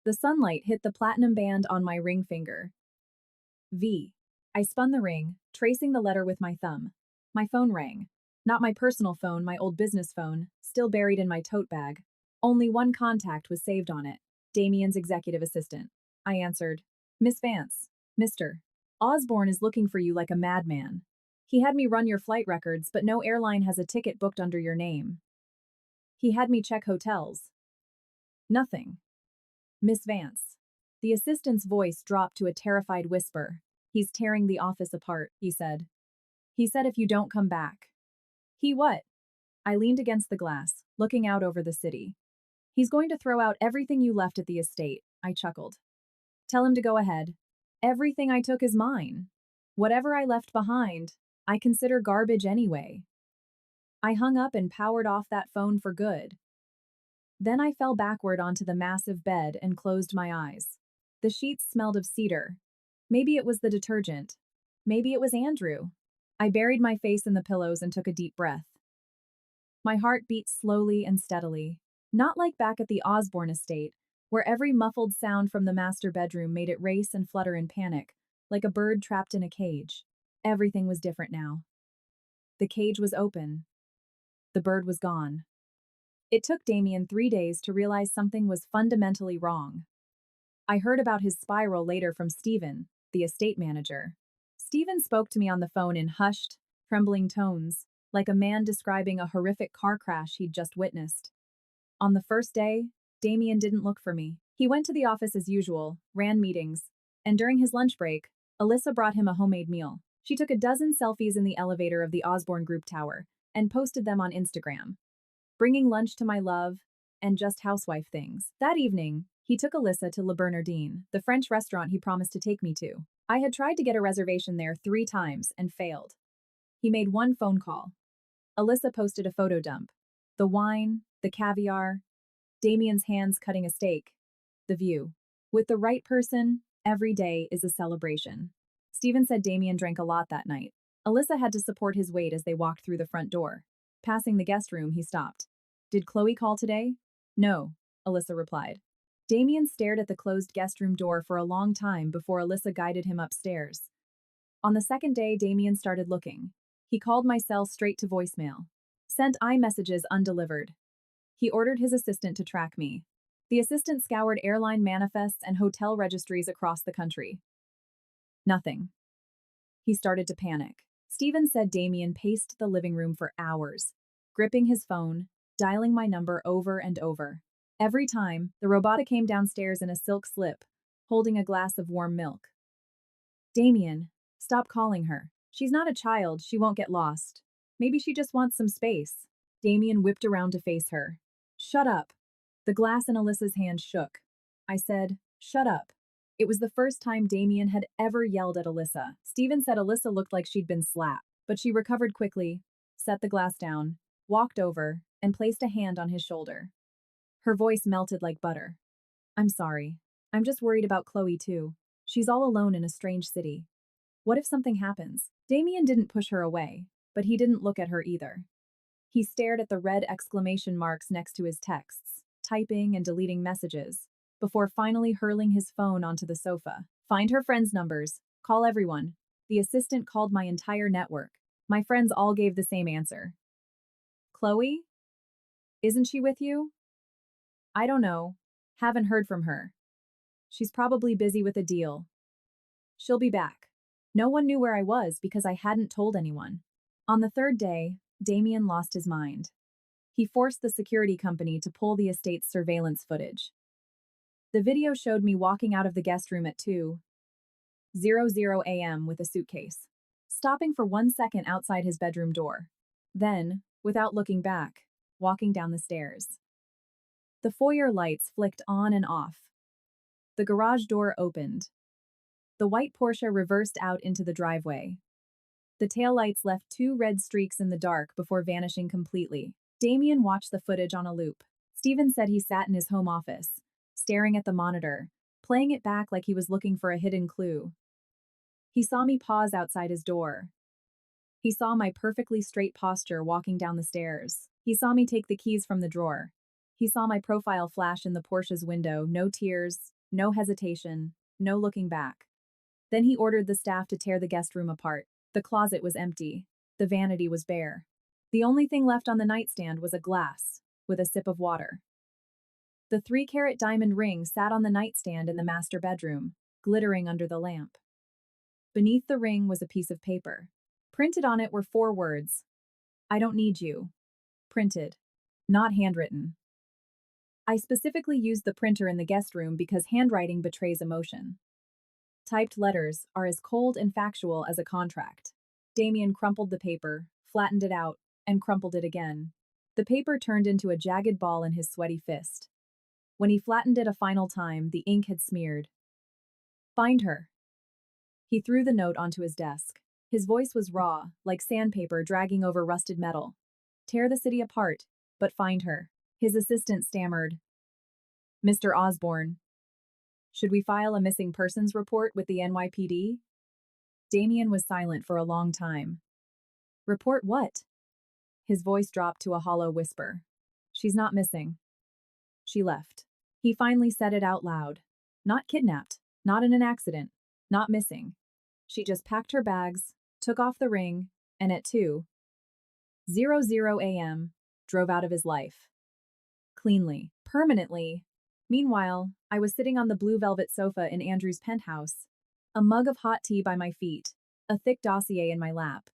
The sunlight hit the platinum band on my ring finger. V. I spun the ring, tracing the letter with my thumb. My phone rang. Not my personal phone, my old business phone, still buried in my tote bag. Only one contact was saved on it, Damien's executive assistant. I answered, "Miss Vance, Mr. Osborne is looking for you like a madman. He had me run your flight records, but no airline has a ticket booked under your name. He had me check hotels. Nothing. Miss Vance." The assistant's voice dropped to a terrified whisper. "He's tearing the office apart," he said. "He said if you don't come back." "He what?" I leaned against the glass, looking out over the city. "He's going to throw out everything you left at the estate," I chuckled. "Tell him to go ahead. Everything I took is mine. Whatever I left behind, I consider garbage anyway." I hung up and powered off that phone for good. Then I fell backward onto the massive bed and closed my eyes. The sheets smelled of cedar. Maybe it was the detergent. Maybe it was Andrew. I buried my face in the pillows and took a deep breath. My heart beat slowly and steadily, not like back at the Osborne estate, where every muffled sound from the master bedroom made it race and flutter in panic, like a bird trapped in a cage. Everything was different now. The cage was open. The bird was gone. It took Damien 3 days to realize something was fundamentally wrong. I heard about his spiral later from Stephen, the estate manager. Stephen spoke to me on the phone in hushed, trembling tones, like a man describing a horrific car crash he'd just witnessed. On the first day, Damien didn't look for me. He went to the office as usual, ran meetings, and during his lunch break, Alyssa brought him a homemade meal. She took a dozen selfies in the elevator of the Osborne Group Tower and posted them on Instagram. Bringing lunch to my love, and just housewife things. That evening, he took Alyssa to Le Bernardin, the French restaurant he promised to take me to. I had tried to get a reservation there 3 times and failed. He made one phone call. Alyssa posted a photo dump. The wine, the caviar, Damien's hands cutting a steak. The view. With the right person, every day is a celebration. Stephen said Damien drank a lot that night. Alyssa had to support his weight as they walked through the front door. Passing the guest room, he stopped. "Did Chloe call today?" "No," Alyssa replied. Damien stared at the closed guest room door for a long time before Alyssa guided him upstairs. On the second day, Damien started looking. He called my cell straight to voicemail. Sent iMessages undelivered. He ordered his assistant to track me. The assistant scoured airline manifests and hotel registries across the country. Nothing. He started to panic. Stephen said Damien paced the living room for hours, gripping his phone, dialing my number over and over. Every time, the robota came downstairs in a silk slip, holding a glass of warm milk. "Damien, stop calling her. She's not a child, she won't get lost. Maybe she just wants some space." Damien whipped around to face her. "Shut up." The glass in Alyssa's hand shook. I said, "Shut up." It was the first time Damien had ever yelled at Alyssa. Stephen said Alyssa looked like she'd been slapped. But she recovered quickly, set the glass down, walked over, and placed a hand on his shoulder. Her voice melted like butter. I'm sorry. I'm just worried about Chloe too. She's all alone in a strange city. What if something happens? Damien didn't push her away, but he didn't look at her either. He stared at the red exclamation marks next to his texts, typing and deleting messages, before finally hurling his phone onto the sofa. Find her friends' numbers. Call everyone. The assistant called my entire network. My friends all gave the same answer. Chloe? Isn't she with you? I don't know. Haven't heard from her. She's probably busy with a deal. She'll be back. No one knew where I was because I hadn't told anyone. On the third day, Damien lost his mind. He forced the security company to pull the estate's surveillance footage. The video showed me walking out of the guest room at 2:00 a.m. with a suitcase, stopping for 1 second outside his bedroom door. Then, without looking back, walking down the stairs. The foyer lights flicked on and off. The garage door opened. The white Porsche reversed out into the driveway. The taillights left 2 red streaks in the dark before vanishing completely. Damien watched the footage on a loop. Steven said he sat in his home office, staring at the monitor, playing it back like he was looking for a hidden clue. He saw me pause outside his door. He saw my perfectly straight posture walking down the stairs. He saw me take the keys from the drawer. He saw my profile flash in the Porsche's window, no tears, no hesitation, no looking back. Then he ordered the staff to tear the guest room apart. The closet was empty. The vanity was bare. The only thing left on the nightstand was a glass, with a sip of water. The 3-carat diamond ring sat on the nightstand in the master bedroom, glittering under the lamp. Beneath the ring was a piece of paper. Printed on it were 4 words. I don't need you. Printed, not handwritten. I specifically used the printer in the guest room because handwriting betrays emotion. Typed letters are as cold and factual as a contract. Damien crumpled the paper, flattened it out, and crumpled it again. The paper turned into a jagged ball in his sweaty fist. When he flattened it a final time, the ink had smeared. Find her. He threw the note onto his desk. His voice was raw, like sandpaper dragging over rusted metal. Tear the city apart, but find her. His assistant stammered. Mr. Osborne. Should we file a missing persons report with the NYPD? Damien was silent for a long time. Report what? His voice dropped to a hollow whisper. She's not missing. She left. He finally said it out loud. Not kidnapped, not in an accident, not missing. She just packed her bags, took off the ring, and at 2:00 a.m., drove out of his life. Cleanly, permanently. Meanwhile, I was sitting on the blue velvet sofa in Andrew's penthouse, a mug of hot tea by my feet, a thick dossier in my lap.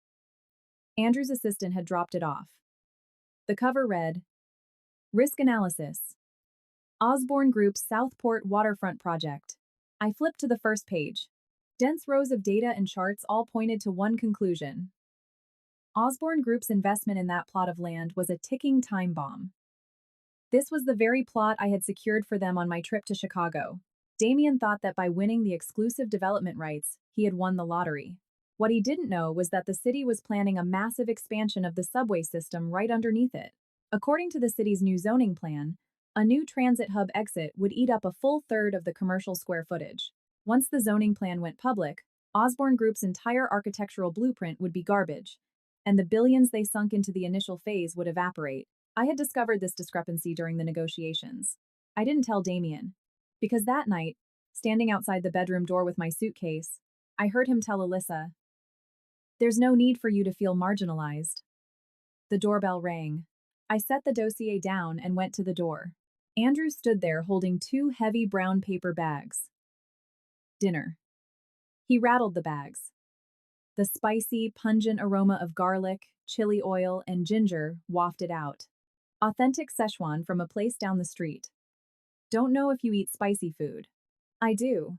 Andrew's assistant had dropped it off. The cover read, Risk Analysis. Osborne Group's Southport Waterfront Project. I flipped to the first page. Dense rows of data and charts all pointed to one conclusion. Osborne Group's investment in that plot of land was a ticking time bomb. This was the very plot I had secured for them on my trip to Chicago. Damien thought that by winning the exclusive development rights, he had won the lottery. What he didn't know was that the city was planning a massive expansion of the subway system right underneath it. According to the city's new zoning plan, a new transit hub exit would eat up a full third of the commercial square footage. Once the zoning plan went public, Osborne Group's entire architectural blueprint would be garbage, and the billions they sunk into the initial phase would evaporate. I had discovered this discrepancy during the negotiations. I didn't tell Damien, because that night, standing outside the bedroom door with my suitcase, I heard him tell Alyssa, There's no need for you to feel marginalized. The doorbell rang. I set the dossier down and went to the door. Andrew stood there holding 2 heavy brown paper bags. Dinner. He rattled the bags. The spicy, pungent aroma of garlic, chili oil, and ginger wafted out. Authentic Szechuan from a place down the street. Don't know if you eat spicy food. I do.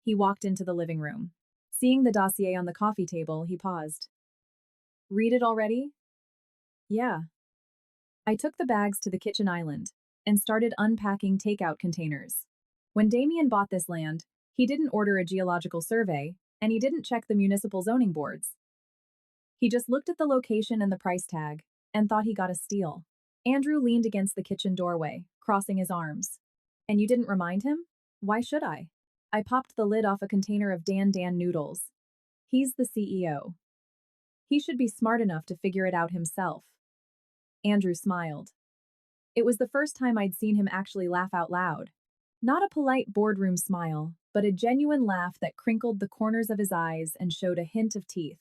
He walked into the living room. Seeing the dossier on the coffee table, he paused. Read it already? Yeah. I took the bags to the kitchen island and started unpacking takeout containers. When Damien bought this land, he didn't order a geological survey, and he didn't check the municipal zoning boards. He just looked at the location and the price tag and thought he got a steal. Andrew leaned against the kitchen doorway, crossing his arms. And you didn't remind him? Why should I? I popped the lid off a container of Dan noodles. He's the CEO. He should be smart enough to figure it out himself. Andrew smiled. It was the first time I'd seen him actually laugh out loud. Not a polite boardroom smile, but a genuine laugh that crinkled the corners of his eyes and showed a hint of teeth.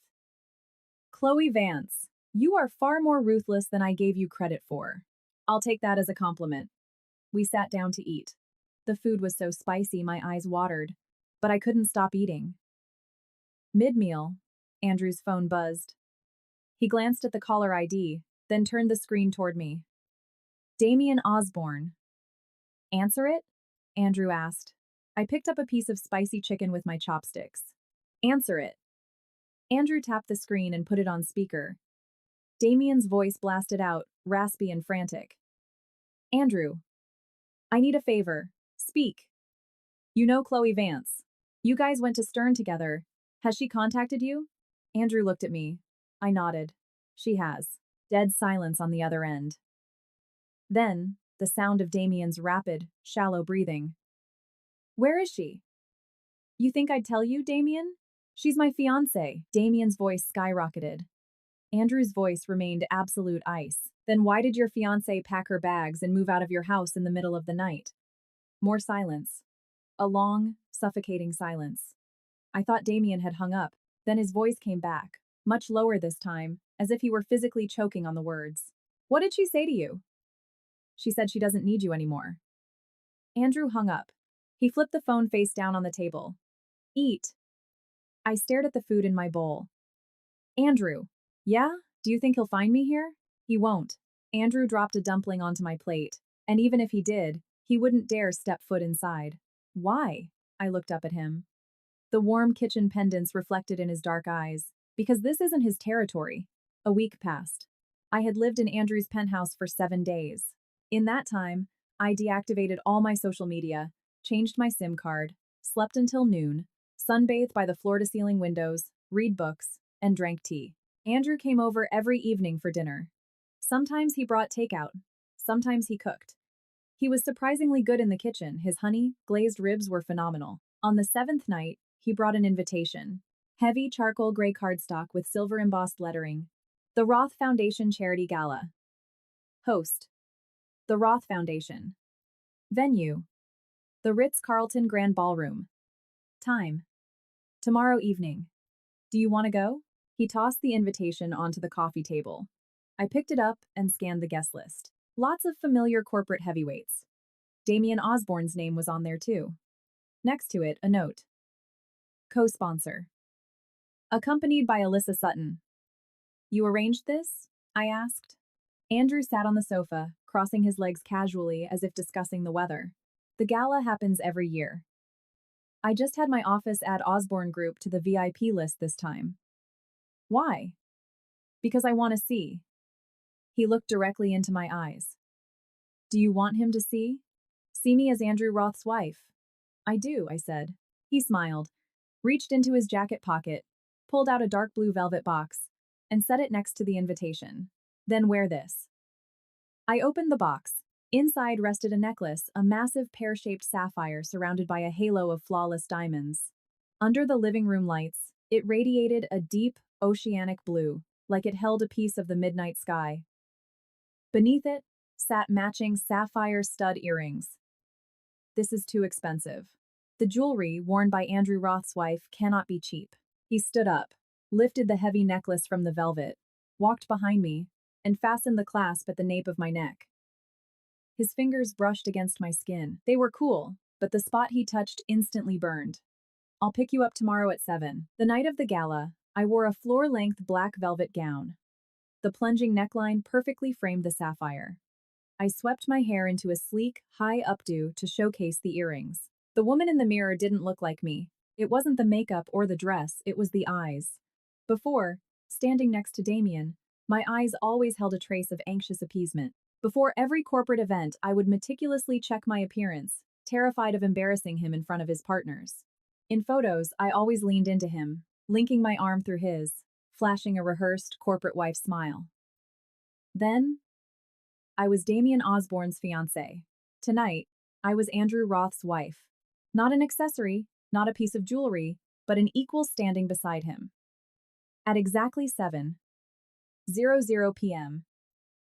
Chloe Vance, you are far more ruthless than I gave you credit for. I'll take that as a compliment. We sat down to eat. The food was so spicy my eyes watered, but I couldn't stop eating. Mid-meal, Andrew's phone buzzed. He glanced at the caller ID, then turned the screen toward me. Damien Osborne. Answer it? Andrew asked. I picked up a piece of spicy chicken with my chopsticks. Answer it. Andrew tapped the screen and put it on speaker. Damien's voice blasted out, raspy and frantic. Andrew. I need a favor. Speak. You know Chloe Vance. You guys went to Stern together. Has she contacted you? Andrew looked at me. I nodded. She has. Dead silence on the other end. Then, the sound of Damien's rapid, shallow breathing. Where is she? You think I'd tell you, Damien? She's my fiancé. Damien's voice skyrocketed. Andrew's voice remained absolute ice. Then why did your fiancé pack her bags and move out of your house in the middle of the night? More silence. A long, suffocating silence. I thought Damien had hung up. Then his voice came back, much lower this time, as if he were physically choking on the words. What did she say to you? She said she doesn't need you anymore. Andrew hung up. He flipped the phone face down on the table. Eat. I stared at the food in my bowl. Andrew. Yeah? Do you think he'll find me here? He won't. Andrew dropped a dumpling onto my plate, and even if he did, he wouldn't dare step foot inside. Why? I looked up at him. The warm kitchen pendants reflected in his dark eyes. Because this isn't his territory. A week passed. I had lived in Andrew's penthouse for 7 days. In that time, I deactivated all my social media, changed my SIM card, slept until noon, sunbathed by the floor-to-ceiling windows, read books, and drank tea. Andrew came over every evening for dinner. Sometimes he brought takeout. Sometimes he cooked. He was surprisingly good in the kitchen. His honey, glazed ribs were phenomenal. On the 7th night, he brought an invitation. Heavy charcoal gray cardstock with silver embossed lettering. The Roth Foundation Charity Gala. Host. The Roth Foundation. Venue. The Ritz-Carlton Grand Ballroom. Time. Tomorrow evening. Do you want to go? He tossed the invitation onto the coffee table. I picked it up and scanned the guest list. Lots of familiar corporate heavyweights. Damien Osborne's name was on there too. Next to it, a note. Co-sponsor. Accompanied by Alyssa Sutton. You arranged this? I asked. Andrew sat on the sofa, crossing his legs casually as if discussing the weather. The gala happens every year. I just had my office add Osborne Group to the VIP list this time. Why? Because I want to see. He looked directly into my eyes. Do you want him to see? See me as Andrew Roth's wife. I do, I said. He smiled, reached into his jacket pocket, pulled out a dark blue velvet box, and set it next to the invitation. Then wear this. I opened the box. Inside rested a necklace, a massive pear-shaped sapphire surrounded by a halo of flawless diamonds. Under the living room lights, it radiated a deep, oceanic blue, like it held a piece of the midnight sky. Beneath it sat matching sapphire stud earrings. This is too expensive. The jewelry worn by Andrew Roth's wife cannot be cheap. He stood up, lifted the heavy necklace from the velvet, walked behind me, and fastened the clasp at the nape of my neck. His fingers brushed against my skin. They were cool, but the spot he touched instantly burned. I'll pick you up tomorrow at 7. The night of the gala, I wore a floor-length black velvet gown. The plunging neckline perfectly framed the sapphire. I swept my hair into a sleek, high updo to showcase the earrings. The woman in the mirror didn't look like me. It wasn't the makeup or the dress, it was the eyes. Before, standing next to Damien, my eyes always held a trace of anxious appeasement. Before every corporate event, I would meticulously check my appearance, terrified of embarrassing him in front of his partners. In photos, I always leaned into him, linking my arm through his, flashing a rehearsed corporate wife smile. Then, I was Damien Osborne's fiancée. Tonight, I was Andrew Roth's wife. Not an accessory, not a piece of jewelry, but an equal standing beside him. At exactly 7:00 p.m.,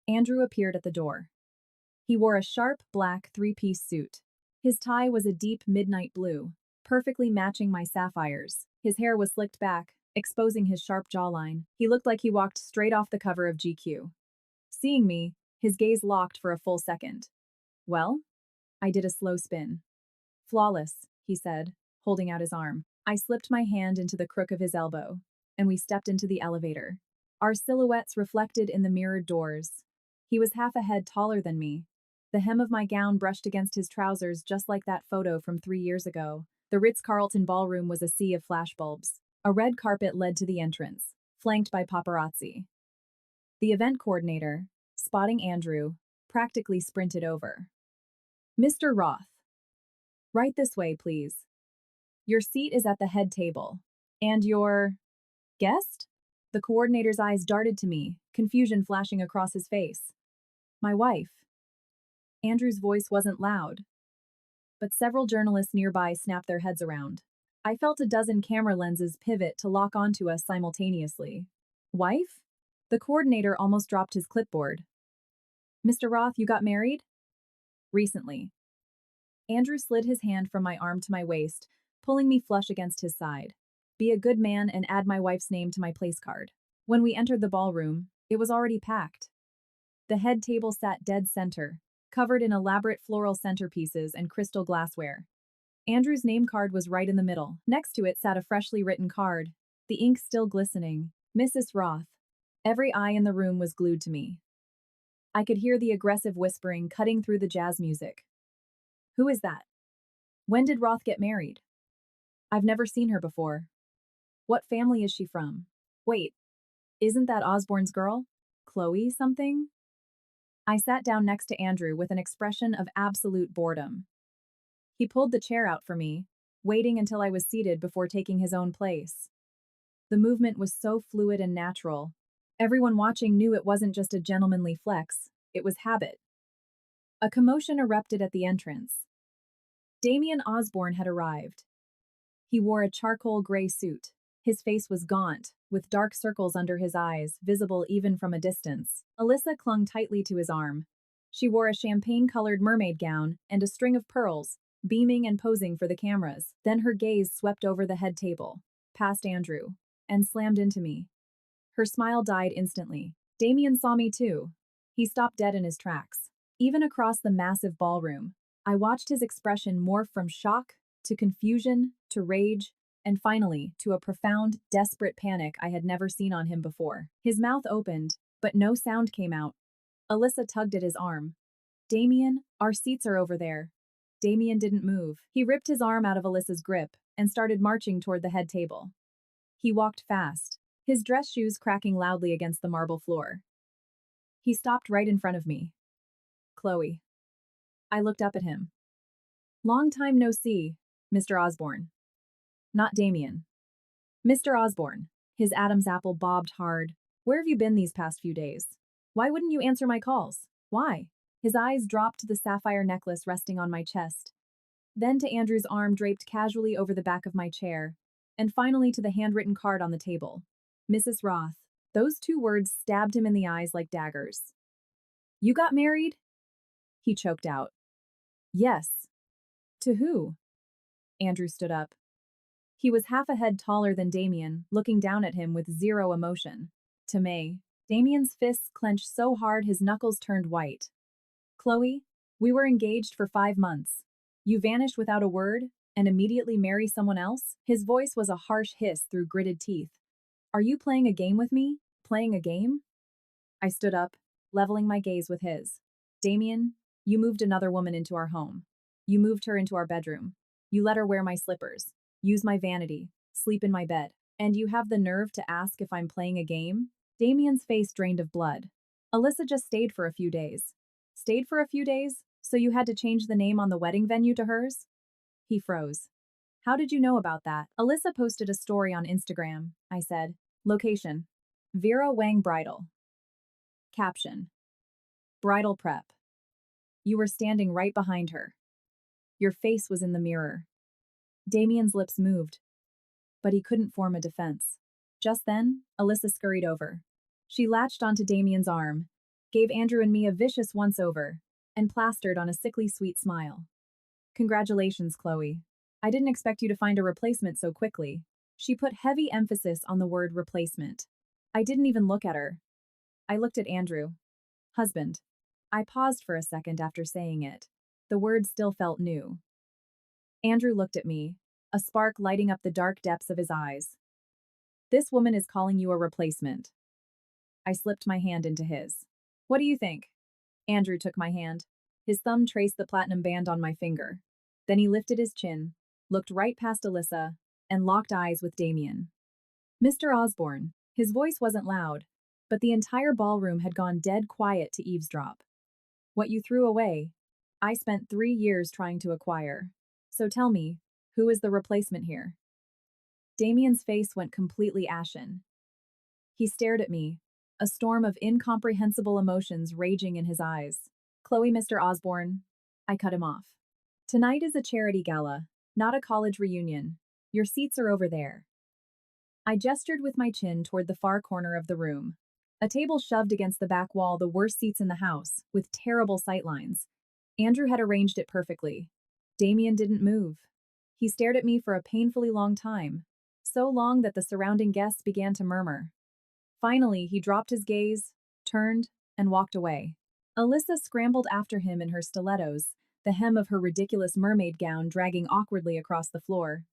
Andrew appeared at the door. He wore a sharp, black three-piece suit. His tie was a deep midnight blue, perfectly matching my sapphires. His hair was slicked back, exposing his sharp jawline. He looked like he walked straight off the cover of GQ. Seeing me, his gaze locked for a full second. Well? I did a slow spin. Flawless, he said, holding out his arm. I slipped my hand into the crook of his elbow, and we stepped into the elevator. Our silhouettes reflected in the mirrored doors. He was half a head taller than me. The hem of my gown brushed against his trousers just like that photo from 3 years ago. The Ritz-Carlton ballroom was a sea of flashbulbs. A red carpet led to the entrance, flanked by paparazzi. The event coordinator, spotting Andrew, practically sprinted over. Mr. Roth. Right this way, please. Your seat is at the head table. And your guest? The coordinator's eyes darted to me, confusion flashing across his face. My wife. Andrew's voice wasn't loud, but several journalists nearby snapped their heads around. I felt a dozen camera lenses pivot to lock onto us simultaneously. Wife? The coordinator almost dropped his clipboard. Mr. Roth, you got married? Recently. Andrew slid his hand from my arm to my waist, pulling me flush against his side. Be a good man and add my wife's name to my place card. When we entered the ballroom, it was already packed. The head table sat dead center, covered in elaborate floral centerpieces and crystal glassware. Andrew's name card was right in the middle. Next to it sat a freshly written card, the ink still glistening. Mrs. Roth. Every eye in the room was glued to me. I could hear the aggressive whispering cutting through the jazz music. Who is that? When did Roth get married? I've never seen her before. What family is she from? Wait, isn't that Osborne's girl? Chloe something? I sat down next to Andrew with an expression of absolute boredom. He pulled the chair out for me, waiting until I was seated before taking his own place. The movement was so fluid and natural. Everyone watching knew it wasn't just a gentlemanly flex, it was habit. A commotion erupted at the entrance. Damien Osborne had arrived. He wore a charcoal gray suit. His face was gaunt, with dark circles under his eyes, visible even from a distance. Alyssa clung tightly to his arm. She wore a champagne-colored mermaid gown and a string of pearls, beaming and posing for the cameras. Then her gaze swept over the head table, past Andrew, and slammed into me. Her smile died instantly. Damien saw me too. He stopped dead in his tracks. Even across the massive ballroom, I watched his expression morph from shock to confusion to rage, and finally, to a profound, desperate panic I had never seen on him before. His mouth opened, but no sound came out. Alyssa tugged at his arm. Damien, our seats are over there. Damien didn't move. He ripped his arm out of Alyssa's grip and started marching toward the head table. He walked fast, his dress shoes cracking loudly against the marble floor. He stopped right in front of me. Chloe. I looked up at him. Long time no see, Mr. Osborne. Not Damien. Mr. Osborne. His Adam's apple bobbed hard. Where have you been these past few days? Why wouldn't you answer my calls? Why? His eyes dropped to the sapphire necklace resting on my chest, then to Andrew's arm draped casually over the back of my chair, and finally to the handwritten card on the table. Mrs. Roth. Those 2 words stabbed him in the eyes like daggers. You got married? He choked out. Yes. To who? Andrew stood up. He was half a head taller than Damien, looking down at him with zero emotion. To May. Damien's fists clenched so hard his knuckles turned white. Chloe, we were engaged for 5 months. You vanished without a word, and immediately marry someone else? His voice was a harsh hiss through gritted teeth. Are you playing a game with me? Playing a game? I stood up, leveling my gaze with his. Damien, you moved another woman into our home. You moved her into our bedroom. You let her wear my slippers, use my vanity, sleep in my bed. And you have the nerve to ask if I'm playing a game? Damien's face drained of blood. Alyssa just stayed for a few days. Stayed for a few days? So you had to change the name on the wedding venue to hers? He froze. How did you know about that? Alyssa posted a story on Instagram, I said. Location: Vera Wang Bridal. Caption: Bridal prep. You were standing right behind her. Your face was in the mirror. Damien's lips moved, but he couldn't form a defense. Just then, Alyssa scurried over. She latched onto Damien's arm, gave Andrew and me a vicious once-over, and plastered on a sickly sweet smile. Congratulations, Chloe. I didn't expect you to find a replacement so quickly. She put heavy emphasis on the word replacement. I didn't even look at her. I looked at Andrew. Husband. I paused for a second after saying it. The word still felt new. Andrew looked at me, a spark lighting up the dark depths of his eyes. This woman is calling you a replacement. I slipped my hand into his. What do you think? Andrew took my hand. His thumb traced the platinum band on my finger. Then he lifted his chin, looked right past Alyssa, and locked eyes with Damien. Mr. Osborne. His voice wasn't loud, but the entire ballroom had gone dead quiet to eavesdrop. What you threw away, I spent 3 years trying to acquire. So tell me, who is the replacement here? Damien's face went completely ashen. He stared at me, a storm of incomprehensible emotions raging in his eyes. Chloe, Mr. Osborne. I cut him off. Tonight is a charity gala, not a college reunion. Your seats are over there. I gestured with my chin toward the far corner of the room. A table shoved against the back wall, the worst seats in the house, with terrible sightlines. Andrew had arranged it perfectly. Damien didn't move. He stared at me for a painfully long time, so long that the surrounding guests began to murmur. Finally, he dropped his gaze, turned, and walked away. Alyssa scrambled after him in her stilettos, the hem of her ridiculous mermaid gown dragging awkwardly across the floor.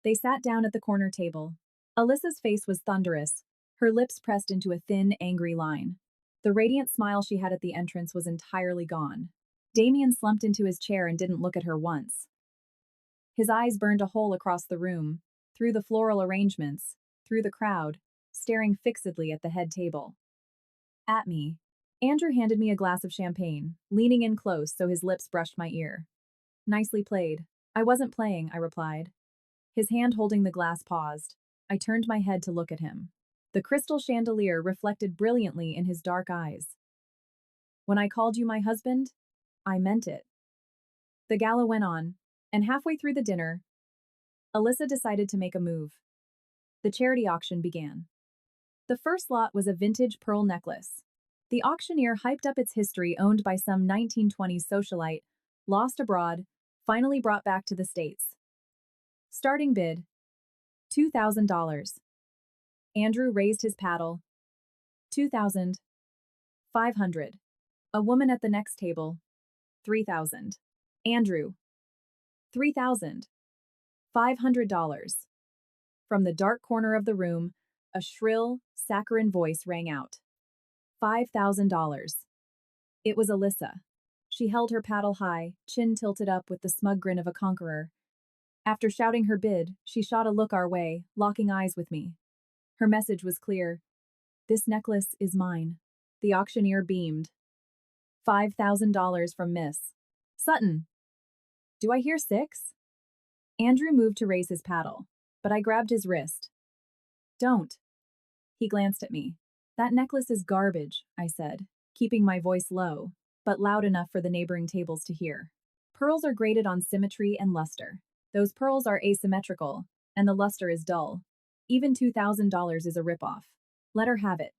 They sat down at the corner table. Alyssa's face was thunderous, her lips pressed into a thin, angry line. The radiant smile she had at the entrance was entirely gone. Damien slumped into his chair and didn't look at her once. His eyes burned a hole across the room, through the floral arrangements, through the crowd, staring fixedly at the head table. At me. Andrew handed me a glass of champagne, leaning in close so his lips brushed my ear. Nicely played. I wasn't playing, I replied. His hand holding the glass paused. I turned my head to look at him. The crystal chandelier reflected brilliantly in his dark eyes. When I called you my husband, I meant it. The gala went on, and halfway through the dinner, Alyssa decided to make a move. The charity auction began. The first lot was a vintage pearl necklace. The auctioneer hyped up its history, owned by some 1920s socialite, lost abroad, finally brought back to the States. Starting bid, $2,000. Andrew raised his paddle. 2,000. 500. A woman at the next table. 3,000. Andrew. 3,000. $500. From the dark corner of the room, a shrill, saccharine voice rang out. $5,000. It was Alyssa. She held her paddle high, chin tilted up with the smug grin of a conqueror. After shouting her bid, she shot a look our way, locking eyes with me. Her message was clear. This necklace is mine. The auctioneer beamed. $5,000 from Miss Sutton. Do I hear 6? Andrew moved to raise his paddle, but I grabbed his wrist. Don't. He glanced at me. That necklace is garbage, I said, keeping my voice low, but loud enough for the neighboring tables to hear. Pearls are graded on symmetry and luster. Those pearls are asymmetrical, and the luster is dull. Even $2,000 is a ripoff. Let her have it.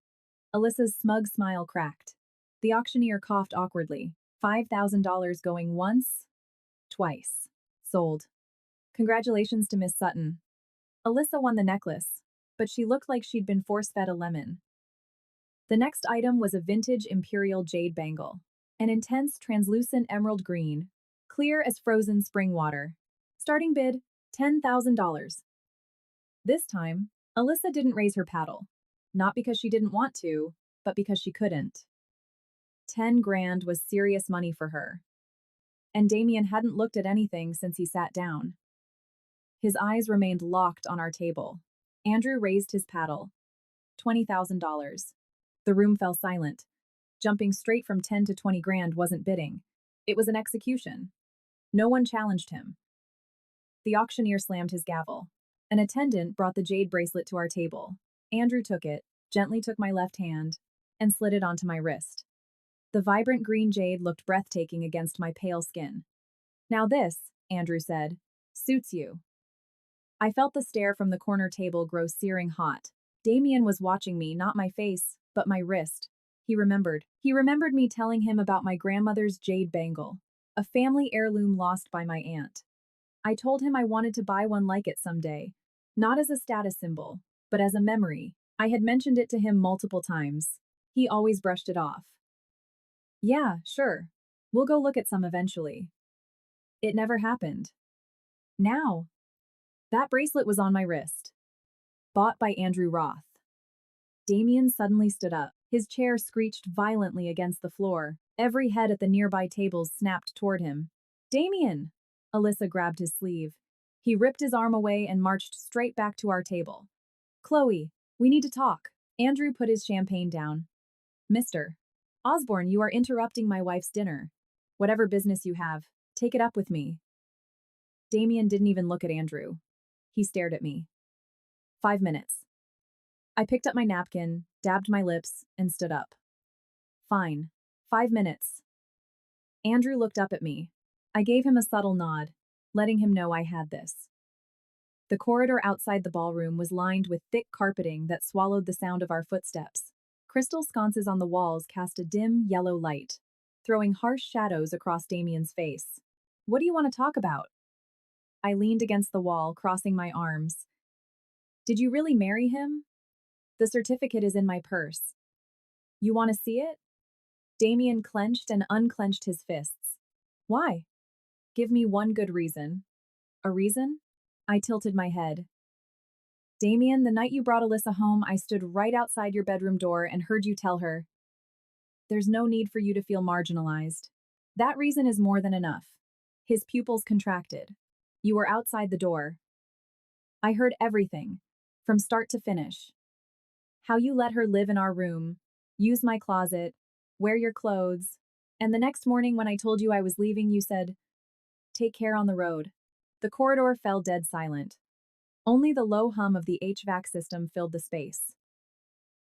Alyssa's smug smile cracked. The auctioneer coughed awkwardly. $5,000 going once, twice. Sold. Congratulations to Miss Sutton. Alyssa won the necklace, but she looked like she'd been force-fed a lemon. The next item was a vintage imperial jade bangle. An intense, translucent emerald green, clear as frozen spring water. Starting bid, $10,000. This time, Alyssa didn't raise her paddle. Not because she didn't want to, but because she couldn't. 10 grand was serious money for her. And Damien hadn't looked at anything since he sat down. His eyes remained locked on our table. Andrew raised his paddle. $20,000. The room fell silent. Jumping straight from 10 to 20 grand wasn't bidding. It was an execution. No one challenged him. The auctioneer slammed his gavel. An attendant brought the jade bracelet to our table. Andrew took it, gently took my left hand, and slid it onto my wrist. The vibrant green jade looked breathtaking against my pale skin. Now this, Andrew said, suits you. I felt the stare from the corner table grow searing hot. Damien was watching me, not my face, but my wrist. He remembered. He remembered me telling him about my grandmother's jade bangle, a family heirloom lost by my aunt. I told him I wanted to buy one like it someday, not as a status symbol, but as a memory. I had mentioned it to him multiple times. He always brushed it off. Yeah, sure. We'll go look at some eventually. It never happened. Now, that bracelet was on my wrist. Bought by Andrew Roth. Damien suddenly stood up. His chair screeched violently against the floor. Every head at the nearby tables snapped toward him. Damien! Alyssa grabbed his sleeve. He ripped his arm away and marched straight back to our table. Chloe, we need to talk. Andrew put his champagne down. Mr. Osborne, you are interrupting my wife's dinner. Whatever business you have, take it up with me. Damien didn't even look at Andrew. He stared at me. 5 minutes. I picked up my napkin, dabbed my lips, and stood up. Fine. 5 minutes. Andrew looked up at me. I gave him a subtle nod, letting him know I had this. The corridor outside the ballroom was lined with thick carpeting that swallowed the sound of our footsteps. Crystal sconces on the walls cast a dim, yellow light, throwing harsh shadows across Damien's face. What do you want to talk about? I leaned against the wall, crossing my arms. Did you really marry him? The certificate is in my purse. You want to see it? Damien clenched and unclenched his fists. Why? Give me one good reason. A reason? I tilted my head. Damien, the night you brought Alyssa home, I stood right outside your bedroom door and heard you tell her, there's no need for you to feel marginalized. That reason is more than enough. His pupils contracted. You were outside the door. I heard everything, from start to finish. How you let her live in our room, use my closet, wear your clothes, and the next morning when I told you I was leaving, you said, take care on the road. The corridor fell dead silent. Only the low hum of the HVAC system filled the space.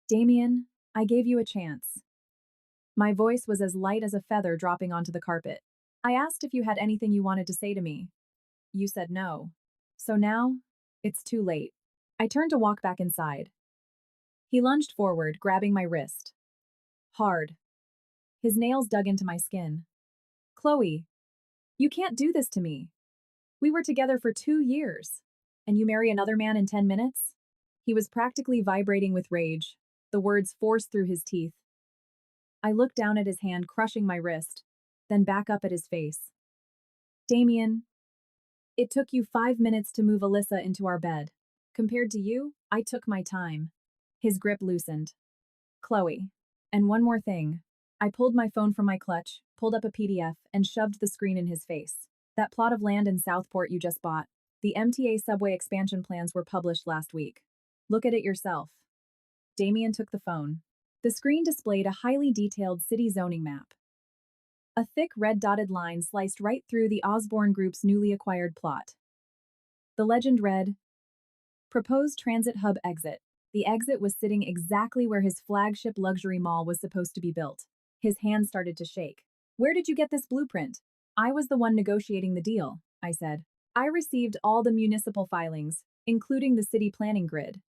Damien, I gave you a chance. My voice was as light as a feather dropping onto the carpet. I asked if you had anything you wanted to say to me. You said no. So now, it's too late. I turned to walk back inside. He lunged forward, grabbing my wrist. Hard. His nails dug into my skin. Chloe, you can't do this to me. We were together for 2 years. And you marry another man in 10 minutes? He was practically vibrating with rage, the words forced through his teeth. I looked down at his hand crushing my wrist, then back up at his face. Damien, it took you 5 minutes to move Alyssa into our bed. Compared to you, I took my time. His grip loosened. Chloe. And one more thing. I pulled my phone from my clutch, pulled up a PDF, and shoved the screen in his face. That plot of land in Southport you just bought. The MTA subway expansion plans were published last week. Look at it yourself. Damien took the phone. The screen displayed a highly detailed city zoning map. A thick red dotted line sliced right through the Osborne Group's newly acquired plot. The legend read, Proposed Transit Hub Exit. The exit was sitting exactly where his flagship luxury mall was supposed to be built. His hand started to shake. Where did you get this blueprint? I was the one negotiating the deal, I said. I received all the municipal filings, including the city planning grid.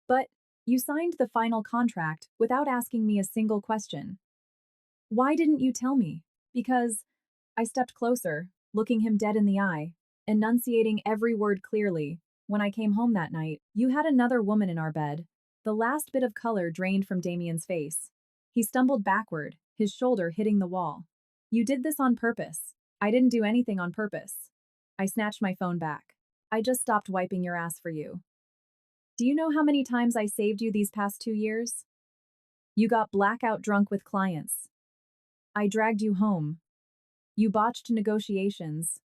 But you signed the final contract without asking me a single question. Why didn't you tell me? Because I stepped closer, looking him dead in the eye, enunciating every word clearly. When I came home that night, you had another woman in our bed. The last bit of color drained from Damien's face. He stumbled backward, his shoulder hitting the wall. You did this on purpose. I didn't do anything on purpose. I snatched my phone back. I just stopped wiping your ass for you. Do you know how many times I saved you these past 2 years? You got blackout drunk with clients. I dragged you home. You botched negotiations.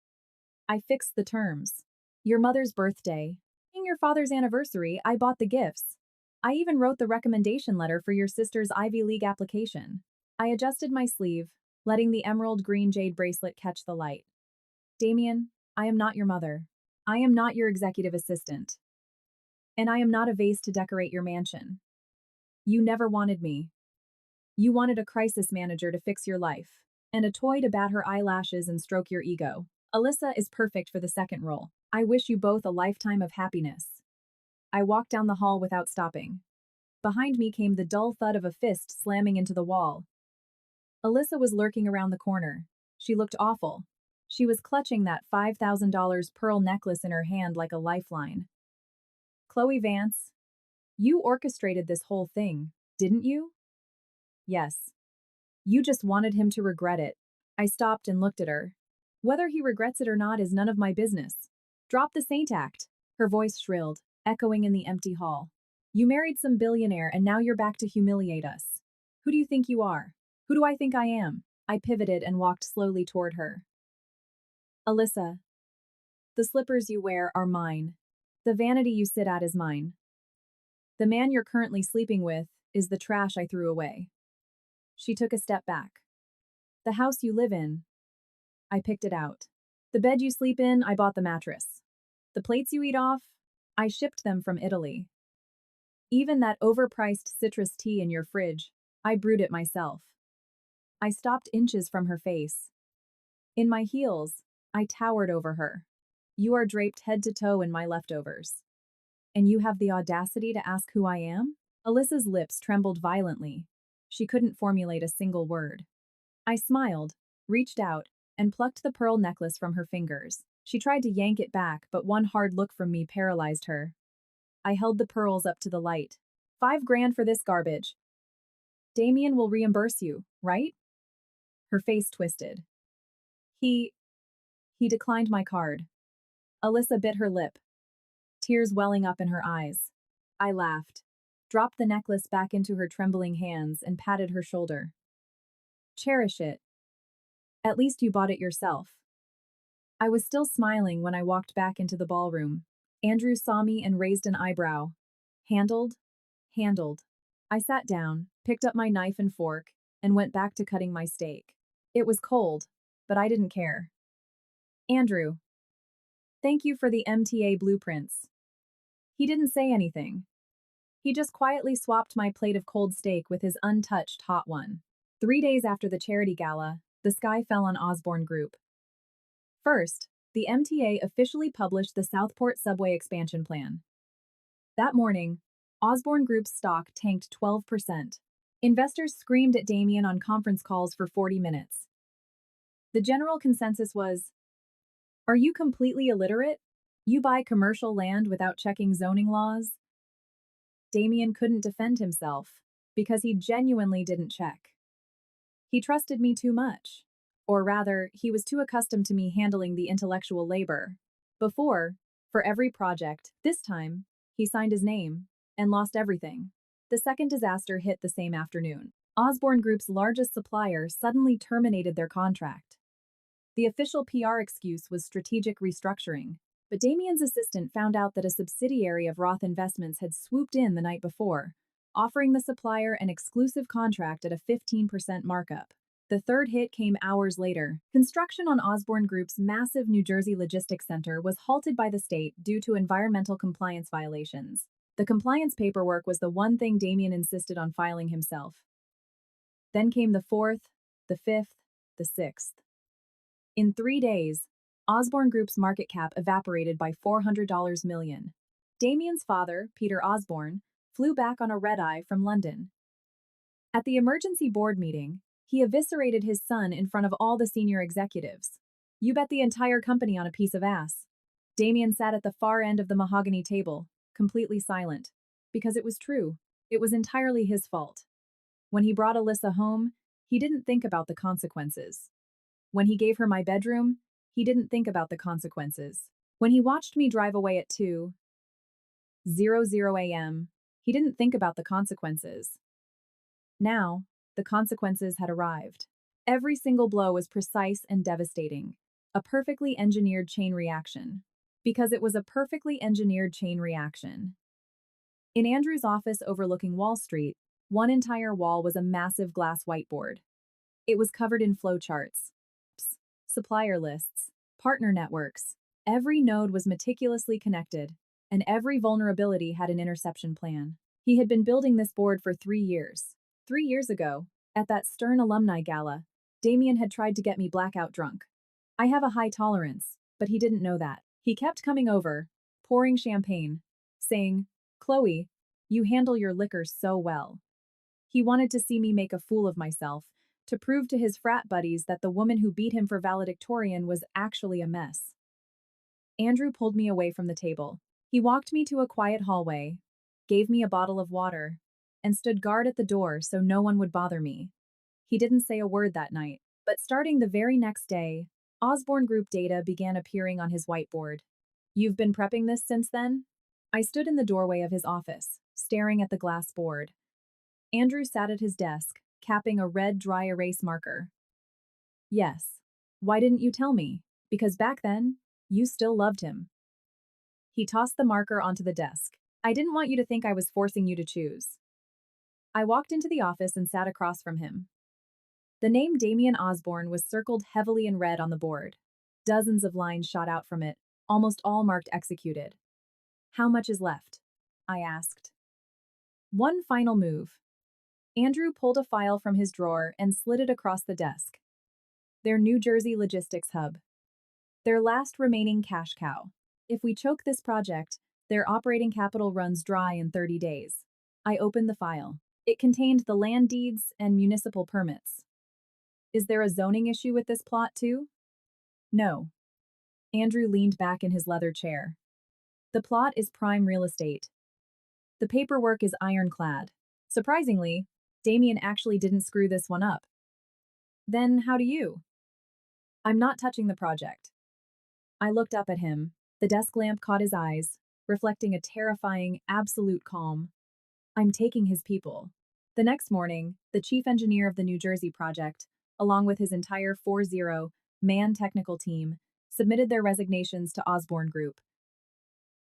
I fixed the terms. Your mother's birthday. Being your father's anniversary, I bought the gifts. I even wrote the recommendation letter for your sister's Ivy League application. I adjusted my sleeve, letting the emerald green jade bracelet catch the light. Damien, I am not your mother. I am not your executive assistant. And I am not a vase to decorate your mansion. You never wanted me. You wanted a crisis manager to fix your life, and a toy to bat her eyelashes and stroke your ego. Alyssa is perfect for the second role. I wish you both a lifetime of happiness. I walked down the hall without stopping. Behind me came the dull thud of a fist slamming into the wall. Alyssa was lurking around the corner. She looked awful. She was clutching that $5,000 pearl necklace in her hand like a lifeline. Chloe Vance, you orchestrated this whole thing, didn't you? Yes. You just wanted him to regret it. I stopped and looked at her. Whether he regrets it or not is none of my business. Drop the saint act. Her voice shrilled, echoing in the empty hall. You married some billionaire and now you're back to humiliate us. Who do you think you are? Who do I think I am? I pivoted and walked slowly toward her. Alyssa, the slippers you wear are mine. The vanity you sit at is mine. The man you're currently sleeping with is the trash I threw away. She took a step back. The house you live in, I picked it out. The bed you sleep in, I bought the mattress. The plates you eat off, I shipped them from Italy. Even that overpriced citrus tea in your fridge, I brewed it myself. I stopped inches from her face. In my heels, I towered over her. You are draped head to toe in my leftovers. And you have the audacity to ask who I am? Alyssa's lips trembled violently. She couldn't formulate a single word. I smiled, reached out, and plucked the pearl necklace from her fingers. She tried to yank it back, but one hard look from me paralyzed her. I held the pearls up to the light. $5,000 for this garbage. Damien will reimburse you, right? Her face twisted. He declined my card. Alyssa bit her lip, tears welling up in her eyes. I laughed, dropped the necklace back into her trembling hands, and patted her shoulder. Cherish it. At least you bought it yourself. I was still smiling when I walked back into the ballroom. Andrew saw me and raised an eyebrow. Handled? Handled. I sat down, picked up my knife and fork, and went back to cutting my steak. It was cold, but I didn't care. Andrew, thank you for the MTA blueprints. He didn't say anything. He just quietly swapped my plate of cold steak with his untouched hot one. 3 days after the charity gala, the sky fell on Osborne Group. First, the MTA officially published the Southport subway expansion plan. That morning, Osborne Group's stock tanked 12%. Investors screamed at Damien on conference calls for 40 minutes. The general consensus was, "Are you completely illiterate? You buy commercial land without checking zoning laws?" Damien couldn't defend himself, because he genuinely didn't check. He trusted me too much. Or rather, he was too accustomed to me handling the intellectual labor. Before, for every project, this time, he signed his name and lost everything. The second disaster hit the same afternoon. Osborne Group's largest supplier suddenly terminated their contract. The official PR excuse was strategic restructuring, but Damien's assistant found out that a subsidiary of Roth Investments had swooped in the night before, offering the supplier an exclusive contract at a 15% markup. The third hit came hours later. Construction on Osborne Group's massive New Jersey logistics center was halted by the state due to environmental compliance violations. The compliance paperwork was the one thing Damien insisted on filing himself. Then came the fourth, the fifth, the sixth. In 3 days, Osborne Group's market cap evaporated by $400 million. Damien's father, Peter Osborne, flew back on a red-eye from London. At the emergency board meeting, he eviscerated his son in front of all the senior executives. You bet the entire company on a piece of ass. Damien sat at the far end of the mahogany table, completely silent. Because it was true. It was entirely his fault. When he brought Alyssa home, he didn't think about the consequences. When he gave her my bedroom, he didn't think about the consequences. When he watched me drive away at 2:00 a.m., he didn't think about the consequences. Now, the consequences had arrived. Every single blow was precise and devastating. A perfectly engineered chain reaction. Because it was a perfectly engineered chain reaction. In Andrew's office overlooking Wall Street, one entire wall was a massive glass whiteboard. It was covered in flowcharts, supplier lists, partner networks. Every node was meticulously connected, and every vulnerability had an interception plan. He had been building this board for 3 years. 3 years ago, at that Stern alumni gala, Damien had tried to get me blackout drunk. I have a high tolerance, but he didn't know that. He kept coming over, pouring champagne, saying, "Chloe, you handle your liquor so well." He wanted to see me make a fool of myself, to prove to his frat buddies that the woman who beat him for valedictorian was actually a mess. Andrew pulled me away from the table. He walked me to a quiet hallway, gave me a bottle of water, and stood guard at the door so no one would bother me. He didn't say a word that night, but starting the very next day, Osborne Group data began appearing on his whiteboard. "You've been prepping this since then?" I stood in the doorway of his office, staring at the glass board. Andrew sat at his desk, capping a red dry erase marker. "Yes. Why didn't you tell me? Because back then, you still loved him." He tossed the marker onto the desk. "I didn't want you to think I was forcing you to choose." I walked into the office and sat across from him. The name Damien Osborne was circled heavily in red on the board. Dozens of lines shot out from it, almost all marked executed. "How much is left?" I asked. "One final move." Andrew pulled a file from his drawer and slid it across the desk. "Their New Jersey logistics hub. Their last remaining cash cow. If we choke this project, their operating capital runs dry in 30 days. I opened the file. It contained the land deeds and municipal permits. "Is there a zoning issue with this plot, too?" "No." Andrew leaned back in his leather chair. "The plot is prime real estate. The paperwork is ironclad. Surprisingly, Damien actually didn't screw this one up." "Then how do you?" "I'm not touching the project." I looked up at him. The desk lamp caught his eyes, reflecting a terrifying, absolute calm. "I'm taking his people." The next morning, the chief engineer of the New Jersey project, along with his entire 40-man technical team, submitted their resignations to Osborne Group.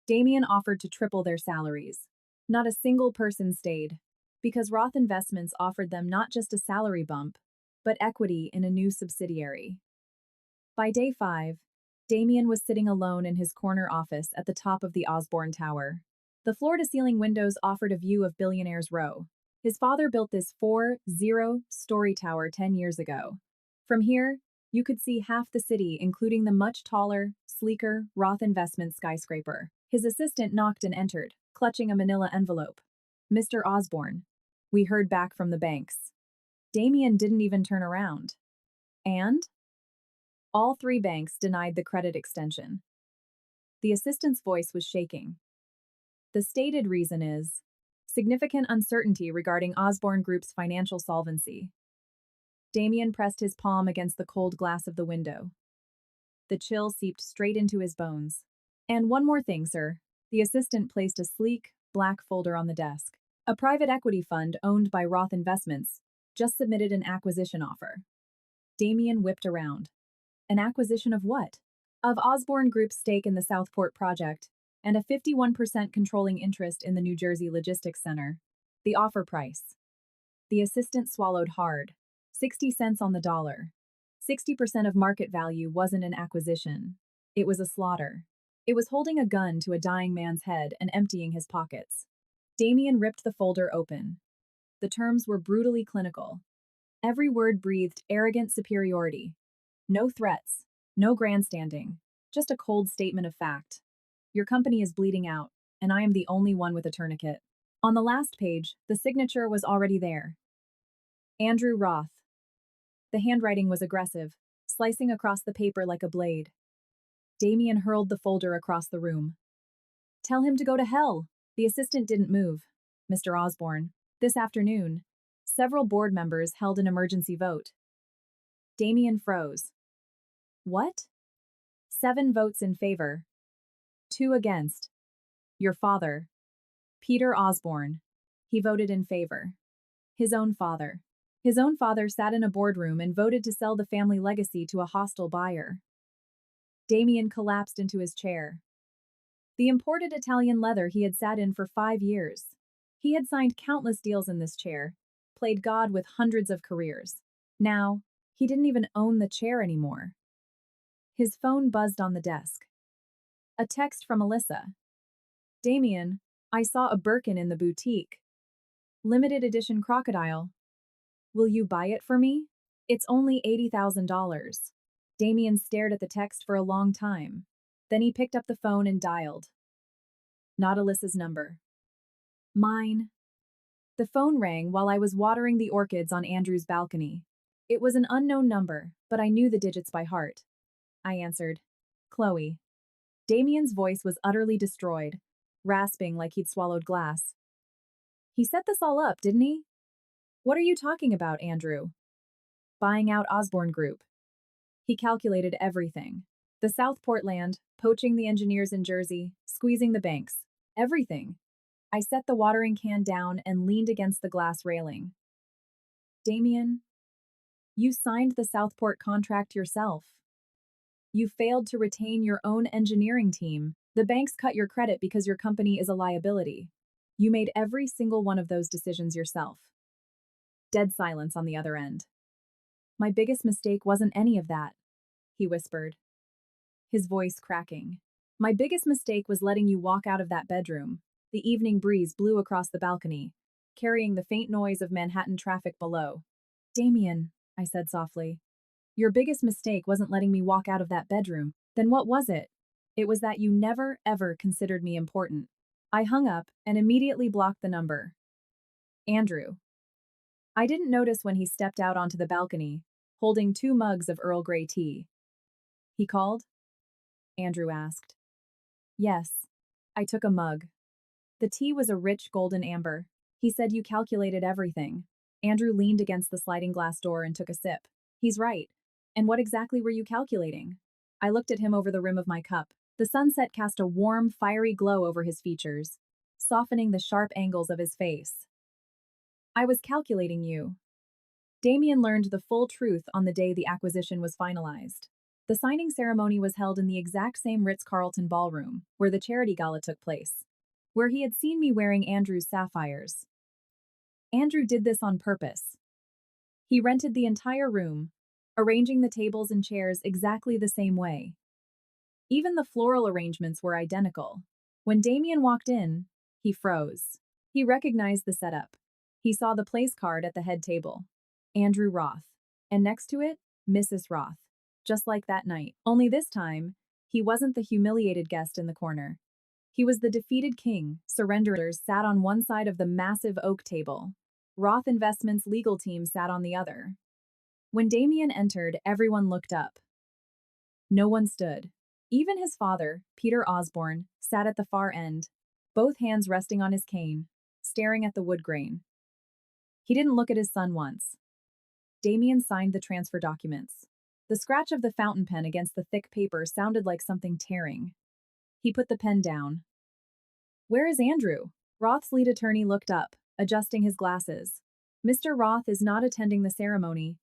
Damien offered to triple their salaries. Not a single person stayed, because Roth Investments offered them not just a salary bump, but equity in a new subsidiary. By day 5, Damien was sitting alone in his corner office at the top of the Osborne Tower. The floor-to-ceiling windows offered a view of Billionaires Row. His father built this 40-story tower 10 years ago. From here, you could see half the city, including the much taller, sleeker Roth Investments skyscraper. His assistant knocked and entered, clutching a manila envelope. "Mr. Osborne." We heard back from the banks. Damien didn't even turn around. "And?" All 3 banks denied the credit extension. The assistant's voice was shaking. "The stated reason is significant uncertainty regarding Osborne Group's financial solvency." Damien pressed his palm against the cold glass of the window. The chill seeped straight into his bones. "And one more thing, sir." The assistant placed a sleek, black folder on the desk. "A private equity fund owned by Roth Investments just submitted an acquisition offer." Damien whipped around. "An acquisition of what?" "Of Osborne Group's stake in the Southport project, and a 51% controlling interest in the New Jersey Logistics Center. The offer price." The assistant swallowed hard. 60 cents on the dollar. 60% of market value wasn't an acquisition. It was a slaughter. It was holding a gun to a dying man's head and emptying his pockets. Damien ripped the folder open. The terms were brutally clinical. Every word breathed arrogant superiority. No threats, no grandstanding, just a cold statement of fact. "Your company is bleeding out, and I am the only one with a tourniquet." On the last page, the signature was already there. Andrew Roth. The handwriting was aggressive, slicing across the paper like a blade. Damien hurled the folder across the room. "Tell him to go to hell." The assistant didn't move. "Mr. Osborne, this afternoon, several board members held an emergency vote." Damien froze. "What?" 7 votes in favor. 2 against. "Your father, Peter Osborne." He voted in favor. His own father. His own father sat in a boardroom and voted to sell the family legacy to a hostile buyer. Damien collapsed into his chair. The imported Italian leather he had sat in for 5 years. He had signed countless deals in this chair, played God with hundreds of careers. Now, he didn't even own the chair anymore. His phone buzzed on the desk. A text from Alyssa. Damien, I saw a Birkin in the boutique. Limited edition crocodile. Will you buy it for me? It's only $80,000. Damien stared at the text for a long time. Then he picked up the phone and dialed. Not Alyssa's number. Mine. The phone rang while I was watering the orchids on Andrew's balcony. It was an unknown number, but I knew the digits by heart. I answered. Chloe. Damien's voice was utterly destroyed, rasping like he'd swallowed glass. He set this all up, didn't he? What are you talking about, Andrew? Buying out Osborne Group. He calculated everything. The Southport land, poaching the engineers in Jersey, squeezing the banks. Everything. I set the watering can down and leaned against the glass railing. Damien, you signed the Southport contract yourself. You failed to retain your own engineering team. The banks cut your credit because your company is a liability. You made every single one of those decisions yourself. Dead silence on the other end. My biggest mistake wasn't any of that, he whispered, his voice cracking. My biggest mistake was letting you walk out of that bedroom. The evening breeze blew across the balcony, carrying the faint noise of Manhattan traffic below. Damien, I said softly, your biggest mistake wasn't letting me walk out of that bedroom. Then what was it? It was that you never, ever considered me important. I hung up and immediately blocked the number. Andrew. I didn't notice when he stepped out onto the balcony, holding 2 mugs of Earl Grey tea. He called? Andrew asked. Yes. I took a mug. The tea was a rich golden amber. He said you calculated everything. Andrew leaned against the sliding glass door and took a sip. He's right. And what exactly were you calculating? I looked at him over the rim of my cup. The sunset cast a warm, fiery glow over his features, softening the sharp angles of his face. I was calculating you. Damien learned the full truth on the day the acquisition was finalized. The signing ceremony was held in the exact same Ritz-Carlton ballroom, where the charity gala took place, where he had seen me wearing Andrew's sapphires. Andrew did this on purpose. He rented the entire room, arranging the tables and chairs exactly the same way. Even the floral arrangements were identical. When Damien walked in, he froze. He recognized the setup. He saw the place card at the head table. Andrew Roth. And next to it, Mrs. Roth. Just like that night. Only this time, he wasn't the humiliated guest in the corner. He was the defeated king. Surrenderers sat on one side of the massive oak table. Roth Investments' legal team sat on the other. When Damien entered, everyone looked up. No one stood. Even his father, Peter Osborne, sat at the far end, both hands resting on his cane, staring at the wood grain. He didn't look at his son once. Damien signed the transfer documents. The scratch of the fountain pen against the thick paper sounded like something tearing. He put the pen down. Where is Andrew? Roth's lead attorney looked up, adjusting his glasses. Mr. Roth is not attending the ceremony.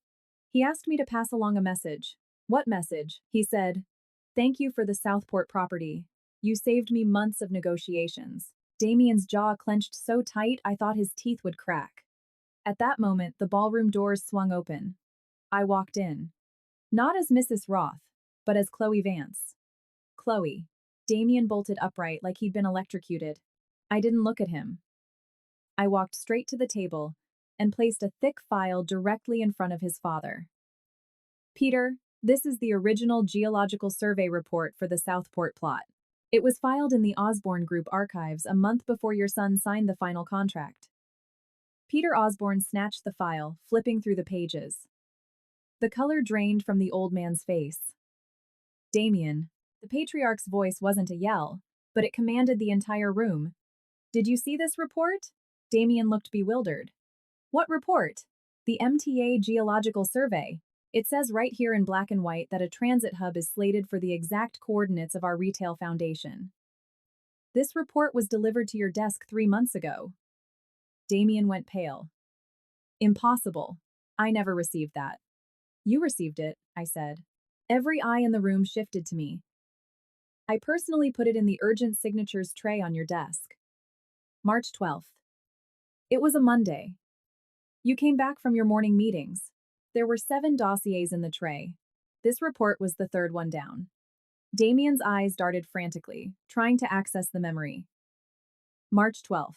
He asked me to pass along a message. What message? He said. Thank you for the Southport property. You saved me months of negotiations. Damien's jaw clenched so tight I thought his teeth would crack. At that moment, the ballroom doors swung open. I walked in. Not as Mrs. Roth, but as Chloe Vance. Chloe. Damien bolted upright like he'd been electrocuted. I didn't look at him. I walked straight to the table and placed a thick file directly in front of his father. Peter, this is the original geological survey report for the Southport plot. It was filed in the Osborne Group archives a month before your son signed the final contract. Peter Osborne snatched the file, flipping through the pages. The color drained from the old man's face. Damien, the patriarch's voice wasn't a yell, but it commanded the entire room. Did you see this report? Damien looked bewildered. What report? The MTA Geological Survey. It says right here in black and white that a transit hub is slated for the exact coordinates of our retail foundation. This report was delivered to your desk 3 months ago. Damien went pale. Impossible. I never received that. You received it, I said. Every eye in the room shifted to me. I personally put it in the urgent signatures tray on your desk. March 12th. It was a Monday. You came back from your morning meetings. There were 7 dossiers in the tray. This report was the 3rd one down. Damien's eyes darted frantically, trying to access the memory. March 12th.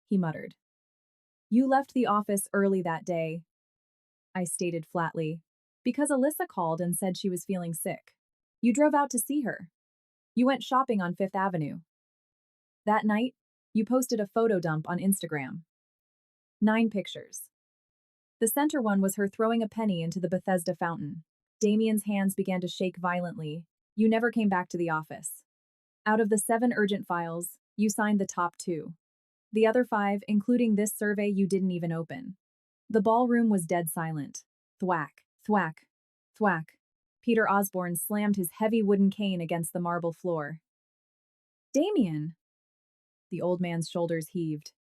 He muttered. You left the office early that day, I stated flatly, because Alyssa called and said she was feeling sick. You drove out to see her. You went shopping on Fifth Avenue. That night, you posted a photo dump on Instagram. 9 pictures. The center one was her throwing a penny into the Bethesda fountain. Damien's hands began to shake violently. You never came back to the office. Out of the 7 urgent files, you signed the top 2. The other 5, including this survey, you didn't even open. The ballroom was dead silent. Thwack, thwack, thwack. Peter Osborne slammed his heavy wooden cane against the marble floor. Damien! The old man's shoulders heaved.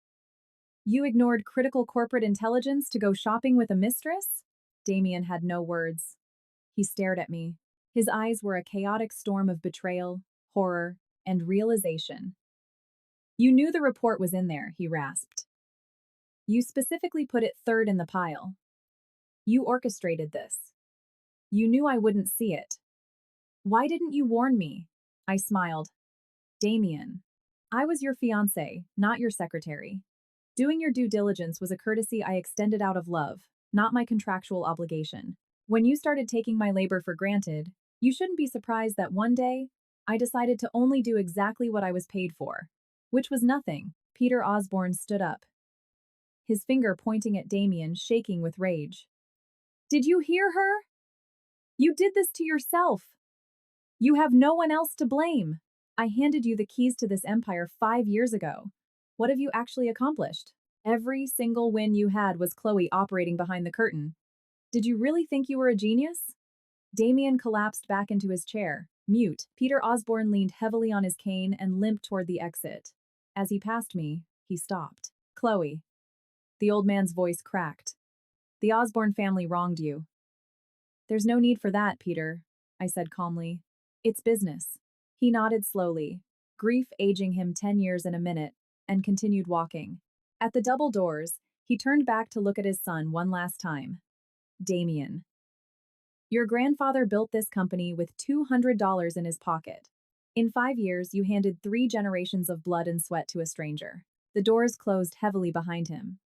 You ignored critical corporate intelligence to go shopping with a mistress? Damien had no words. He stared at me. His eyes were a chaotic storm of betrayal, horror, and realization. You knew the report was in there, he rasped. You specifically put it 3rd in the pile. You orchestrated this. You knew I wouldn't see it. Why didn't you warn me? I smiled. Damien, I was your fiancé, not your secretary. Doing your due diligence was a courtesy I extended out of love, not my contractual obligation. When you started taking my labor for granted, you shouldn't be surprised that one day, I decided to only do exactly what I was paid for. Which was nothing. Peter Osborne stood up, his finger pointing at Damien, shaking with rage. Did you hear her? You did this to yourself. You have no one else to blame. I handed you the keys to this empire 5 years ago. What have you actually accomplished? Every single win you had was Chloe operating behind the curtain. Did you really think you were a genius? Damien collapsed back into his chair, mute. Peter Osborne leaned heavily on his cane and limped toward the exit. As he passed me, he stopped. Chloe. The old man's voice cracked. The Osborne family wronged you. There's no need for that, Peter, I said calmly. It's business. He nodded slowly, grief aging him 10 years in a minute, and continued walking. At the double doors, he turned back to look at his son one last time. Damien. Your grandfather built this company with $200 in his pocket. In 5 years, you handed 3 generations of blood and sweat to a stranger. The doors closed heavily behind him.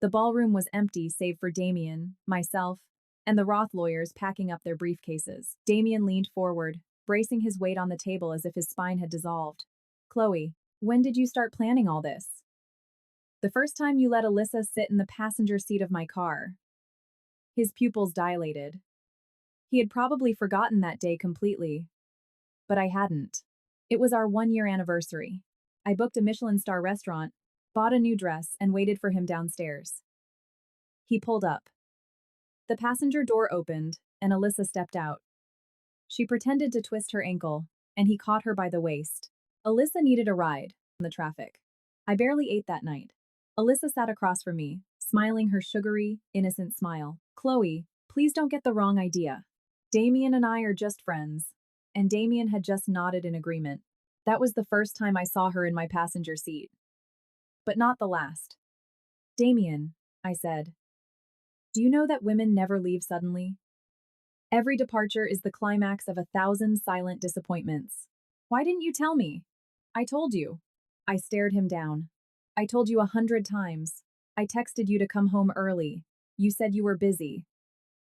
The ballroom was empty save for Damien, myself, and the Roth lawyers packing up their briefcases. Damien leaned forward, bracing his weight on the table as if his spine had dissolved. Chloe, when did you start planning all this? The first time you let Alyssa sit in the passenger seat of my car. His pupils dilated. He had probably forgotten that day completely. But I hadn't. It was our 1-year anniversary. I booked a Michelin star restaurant, bought a new dress, and waited for him downstairs. He pulled up. The passenger door opened, and Alyssa stepped out. She pretended to twist her ankle, and he caught her by the waist. Alyssa needed a ride from the traffic. I barely ate that night. Alyssa sat across from me, smiling her sugary, innocent smile. Chloe, please don't get the wrong idea. Damien and I are just friends. And Damien had just nodded in agreement. That was the first time I saw her in my passenger seat. But not the last. Damien, I said. Do you know that women never leave suddenly? Every departure is the climax of 1,000 silent disappointments. Why didn't you tell me? I told you. I stared him down. I told you 100 times. I texted you to come home early. You said you were busy.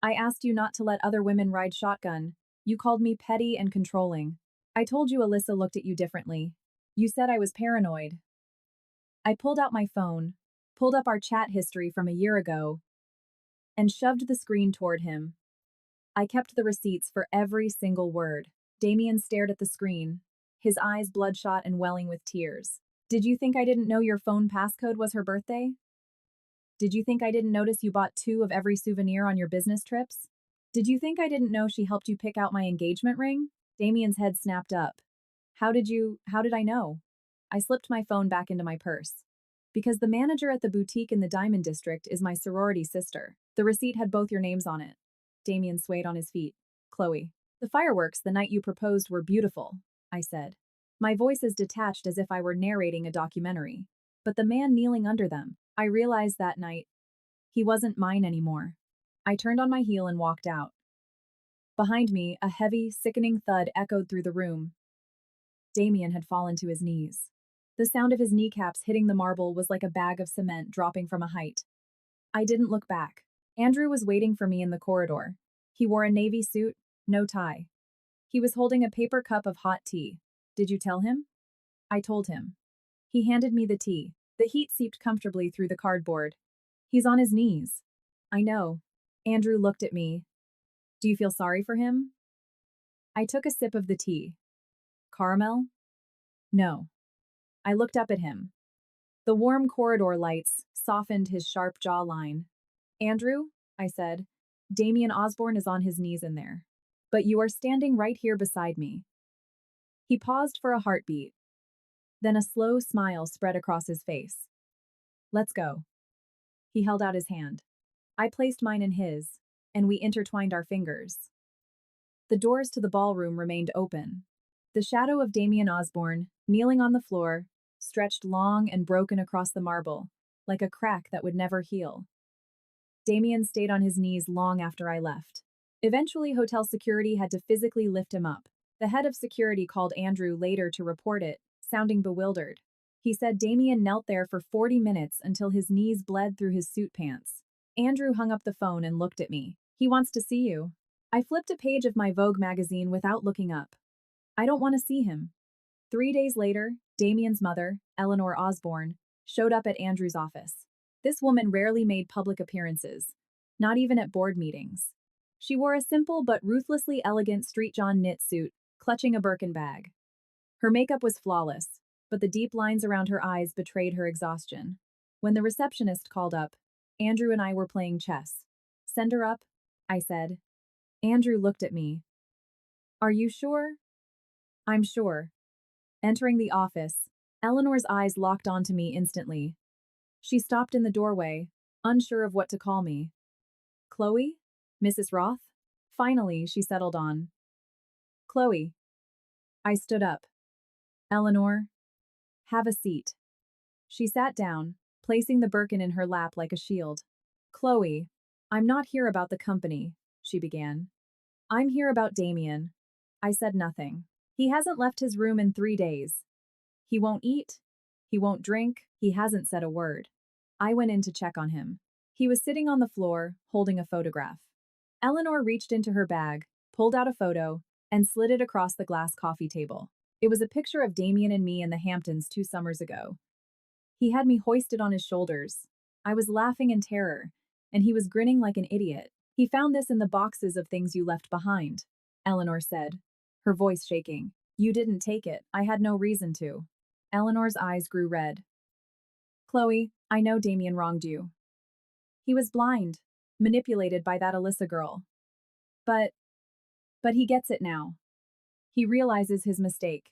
I asked you not to let other women ride shotgun. You called me petty and controlling. I told you Alyssa looked at you differently. You said I was paranoid. I pulled out my phone, pulled up our chat history from a year ago, and shoved the screen toward him. I kept the receipts for every single word. Damien stared at the screen, his eyes bloodshot and welling with tears. Did you think I didn't know your phone passcode was her birthday? Did you think I didn't notice you bought 2 of every souvenir on your business trips? Did you think I didn't know she helped you pick out my engagement ring? Damien's head snapped up. How did I know? I slipped my phone back into my purse. Because the manager at the boutique in the Diamond District is my sorority sister. The receipt had both your names on it. Damien swayed on his feet. Chloe. The fireworks the night you proposed were beautiful, I said. My voice as detached as if I were narrating a documentary. But the man kneeling under them, I realized that night, he wasn't mine anymore. I turned on my heel and walked out. Behind me, a heavy, sickening thud echoed through the room. Damien had fallen to his knees. The sound of his kneecaps hitting the marble was like a bag of cement dropping from a height. I didn't look back. Andrew was waiting for me in the corridor. He wore a navy suit, no tie. He was holding a paper cup of hot tea. Did you tell him? I told him. He handed me the tea. The heat seeped comfortably through the cardboard. He's on his knees. I know. Andrew looked at me. Do you feel sorry for him? I took a sip of the tea. Caramel? No. I looked up at him. The warm corridor lights softened his sharp jawline. Andrew, I said, Damien Osborne is on his knees in there. But you are standing right here beside me. He paused for a heartbeat. Then a slow smile spread across his face. Let's go. He held out his hand. I placed mine in his, and we intertwined our fingers. The doors to the ballroom remained open. The shadow of Damien Osborne, kneeling on the floor, stretched long and broken across the marble, like a crack that would never heal. Damien stayed on his knees long after I left. Eventually, hotel security had to physically lift him up. The head of security called Andrew later to report it, sounding bewildered. He said Damien knelt there for 40 minutes until his knees bled through his suit pants. Andrew hung up the phone and looked at me. He wants to see you. I flipped a page of my Vogue magazine without looking up. I don't want to see him. 3 days later, Damien's mother, Eleanor Osborne, showed up at Andrew's office. This woman rarely made public appearances, not even at board meetings. She wore a simple but ruthlessly elegant street-john knit suit, clutching a Birkin bag. Her makeup was flawless, but the deep lines around her eyes betrayed her exhaustion. When the receptionist called up, Andrew and I were playing chess. Send her up, I said. Andrew looked at me. Are you sure? I'm sure. Entering the office, Eleanor's eyes locked onto me instantly. She stopped in the doorway, unsure of what to call me. Chloe? Mrs. Roth? Finally, she settled on. Chloe. I stood up. Eleanor, have a seat. She sat down, placing the Birkin in her lap like a shield. Chloe, I'm not here about the company, she began. I'm here about Damien. I said nothing. He hasn't left his room in 3 days. He won't eat. He won't drink. He hasn't said a word. I went in to check on him. He was sitting on the floor, holding a photograph. Eleanor reached into her bag, pulled out a photo, and slid it across the glass coffee table. It was a picture of Damien and me in the Hamptons 2 summers ago. He had me hoisted on his shoulders. I was laughing in terror, and he was grinning like an idiot. He found this in the boxes of things you left behind, Eleanor said, her voice shaking. You didn't take it. I had no reason to. Eleanor's eyes grew red. Chloe, I know Damien wronged you. He was blind, manipulated by that Alyssa girl. But he gets it now. He realizes his mistake.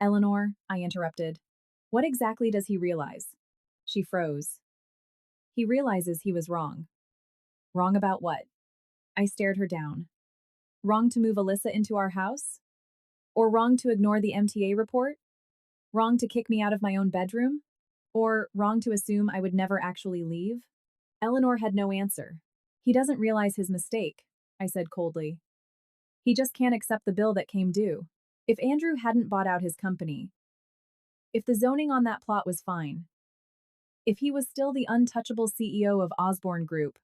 Eleanor, I interrupted. What exactly does he realize? She froze. He realizes he was wrong. Wrong about what? I stared her down. Wrong to move Alyssa into our house? Or wrong to ignore the MTA report? Wrong to kick me out of my own bedroom? Or wrong to assume I would never actually leave? Eleanor had no answer. He doesn't realize his mistake, I said coldly. He just can't accept the bill that came due. If Andrew hadn't bought out his company, if the zoning on that plot was fine, if he was still the untouchable CEO of Osborne Group,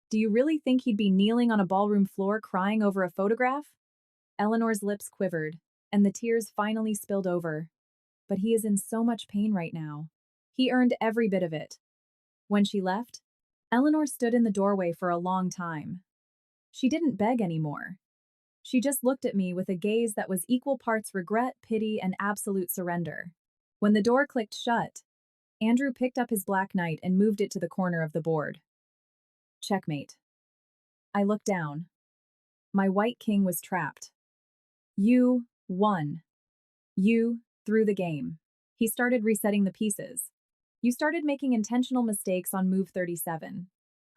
do you really think he'd be kneeling on a ballroom floor crying over a photograph? Eleanor's lips quivered, and the tears finally spilled over. But he is in so much pain right now. He earned every bit of it. When she left, Eleanor stood in the doorway for a long time. She didn't beg anymore. She just looked at me with a gaze that was equal parts regret, pity, and absolute surrender. When the door clicked shut, Andrew picked up his black knight and moved it to the corner of the board. Checkmate. I looked down. My white king was trapped. You won. You threw the game. He started resetting the pieces. You started making intentional mistakes on move 37.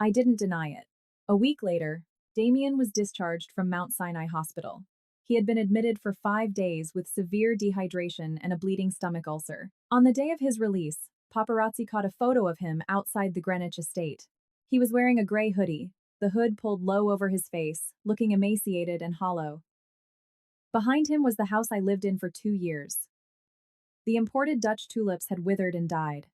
I didn't deny it. A week later, Damien was discharged from Mount Sinai Hospital. He had been admitted for 5 days with severe dehydration and a bleeding stomach ulcer. On the day of his release, paparazzi caught a photo of him outside the Greenwich estate. He was wearing a gray hoodie, the hood pulled low over his face, looking emaciated and hollow. Behind him was the house I lived in for 2 years. The imported Dutch tulips had withered and died.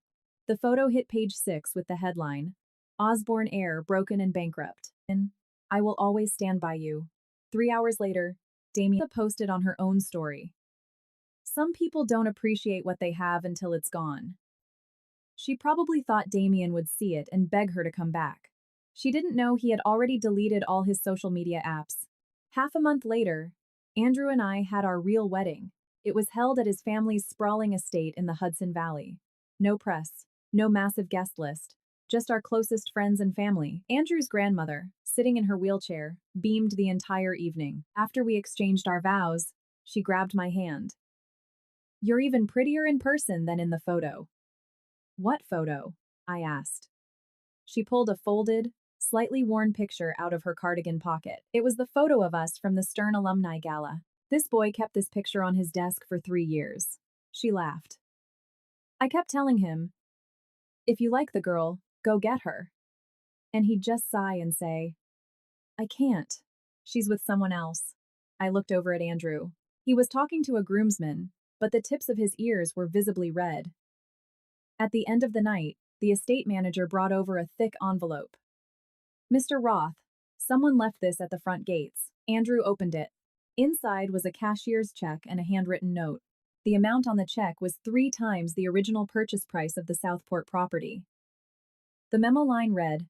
The photo hit page 6 with the headline, Osborne heir broken and bankrupt. And I will always stand by you. 3 hours later, Damien posted on her own story. Some people don't appreciate what they have until it's gone. She probably thought Damien would see it and beg her to come back. She didn't know he had already deleted all his social media apps. Half a month later, Andrew and I had our real wedding. It was held at his family's sprawling estate in the Hudson Valley. No press, no massive guest list, just our closest friends and family. Andrew's grandmother, sitting in her wheelchair, beamed the entire evening. After we exchanged our vows, she grabbed my hand. You're even prettier in person than in the photo. What photo? I asked. She pulled a folded, slightly worn picture out of her cardigan pocket. It was the photo of us from the Stern Alumni Gala. This boy kept this picture on his desk for 3 years. She laughed. I kept telling him, if you like the girl, go get her. And he'd just sigh and say, I can't. She's with someone else. I looked over at Andrew. He was talking to a groomsman, but the tips of his ears were visibly red. At the end of the night, the estate manager brought over a thick envelope. Mr. Roth, someone left this at the front gates. Andrew opened it. Inside was a cashier's check and a handwritten note. The amount on the check was 3 times the original purchase price of the Southport property. The memo line read,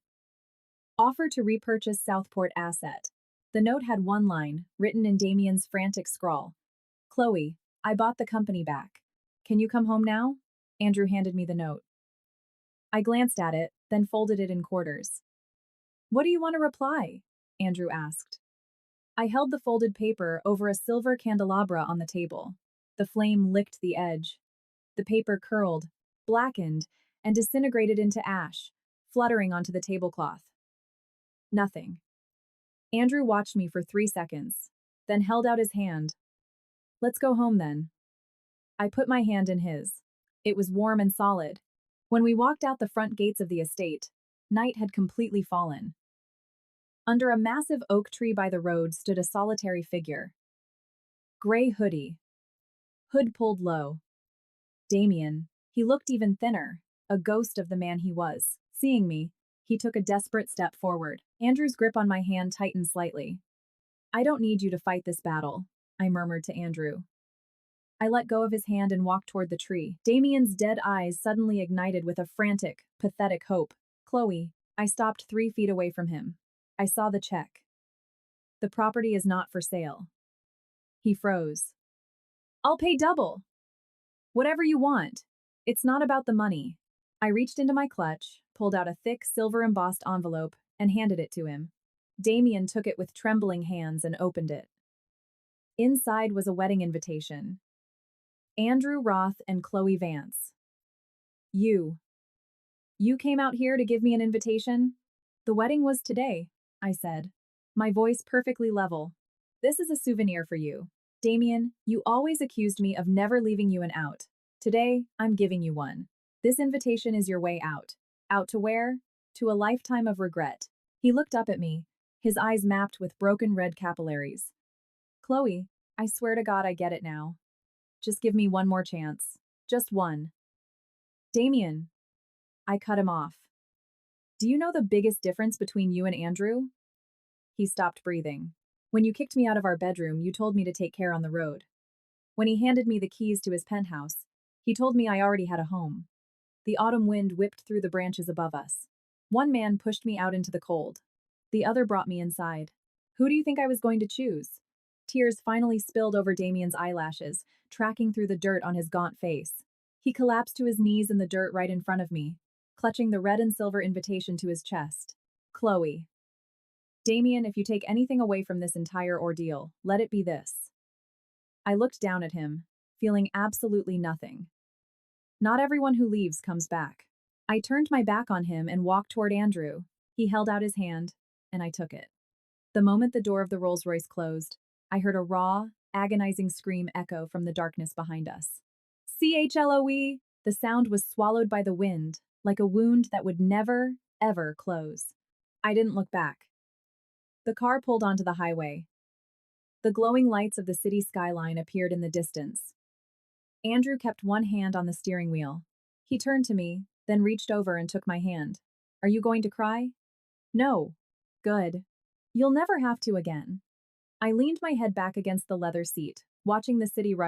Offer to repurchase Southport asset. The note had one line, written in Damien's frantic scrawl. Chloe, I bought the company back. Can you come home now? Andrew handed me the note. I glanced at it, then folded it in quarters. What do you want to reply? Andrew asked. I held the folded paper over a silver candelabra on the table. The flame licked the edge. The paper curled, blackened, and disintegrated into ash, fluttering onto the tablecloth. Nothing. Andrew watched me for 3 seconds, then held out his hand. Let's go home then. I put my hand in his. It was warm and solid. When we walked out the front gates of the estate, night had completely fallen. Under a massive oak tree by the road stood a solitary figure. Gray hoodie. Hood pulled low. Damien. He looked even thinner, a ghost of the man he was. Seeing me, he took a desperate step forward. Andrew's grip on my hand tightened slightly. I don't need you to fight this battle, I murmured to Andrew. I let go of his hand and walked toward the tree. Damien's dead eyes suddenly ignited with a frantic, pathetic hope. Chloe, I stopped 3 feet away from him. I saw the check. The property is not for sale. He froze. I'll pay double. Whatever you want. It's not about the money. I reached into my clutch, pulled out a thick silver-embossed envelope, and handed it to him. Damien took it with trembling hands and opened it. Inside was a wedding invitation. Andrew Roth and Chloe Vance. You came out here to give me an invitation? The wedding was today, I said, my voice perfectly level. This is a souvenir for you. Damien, you always accused me of never leaving you an out. Today, I'm giving you one. This invitation is your way out. Out to where? To a lifetime of regret. He looked up at me, his eyes mapped with broken red capillaries. Chloe, I swear to God I get it now. Just give me one more chance. Just one. Damien. I cut him off. Do you know the biggest difference between you and Andrew? He stopped breathing. When you kicked me out of our bedroom, you told me to take care on the road. When he handed me the keys to his penthouse, he told me I already had a home. The autumn wind whipped through the branches above us. One man pushed me out into the cold. The other brought me inside. Who do you think I was going to choose? Tears finally spilled over Damien's eyelashes, tracking through the dirt on his gaunt face. He collapsed to his knees in the dirt right in front of me, clutching the red and silver invitation to his chest. Chloe. Damien, if you take anything away from this entire ordeal, let it be this. I looked down at him, feeling absolutely nothing. Not everyone who leaves comes back. I turned my back on him and walked toward Andrew. He held out his hand, and I took it. The moment the door of the Rolls-Royce closed, I heard a raw, agonizing scream echo from the darkness behind us. CHLOE! The sound was swallowed by the wind, like a wound that would never, ever close. I didn't look back. The car pulled onto the highway. The glowing lights of the city skyline appeared in the distance. Andrew kept one hand on the steering wheel. He turned to me, then reached over and took my hand. Are you going to cry? No. Good. You'll never have to again. I leaned my head back against the leather seat, watching the city rush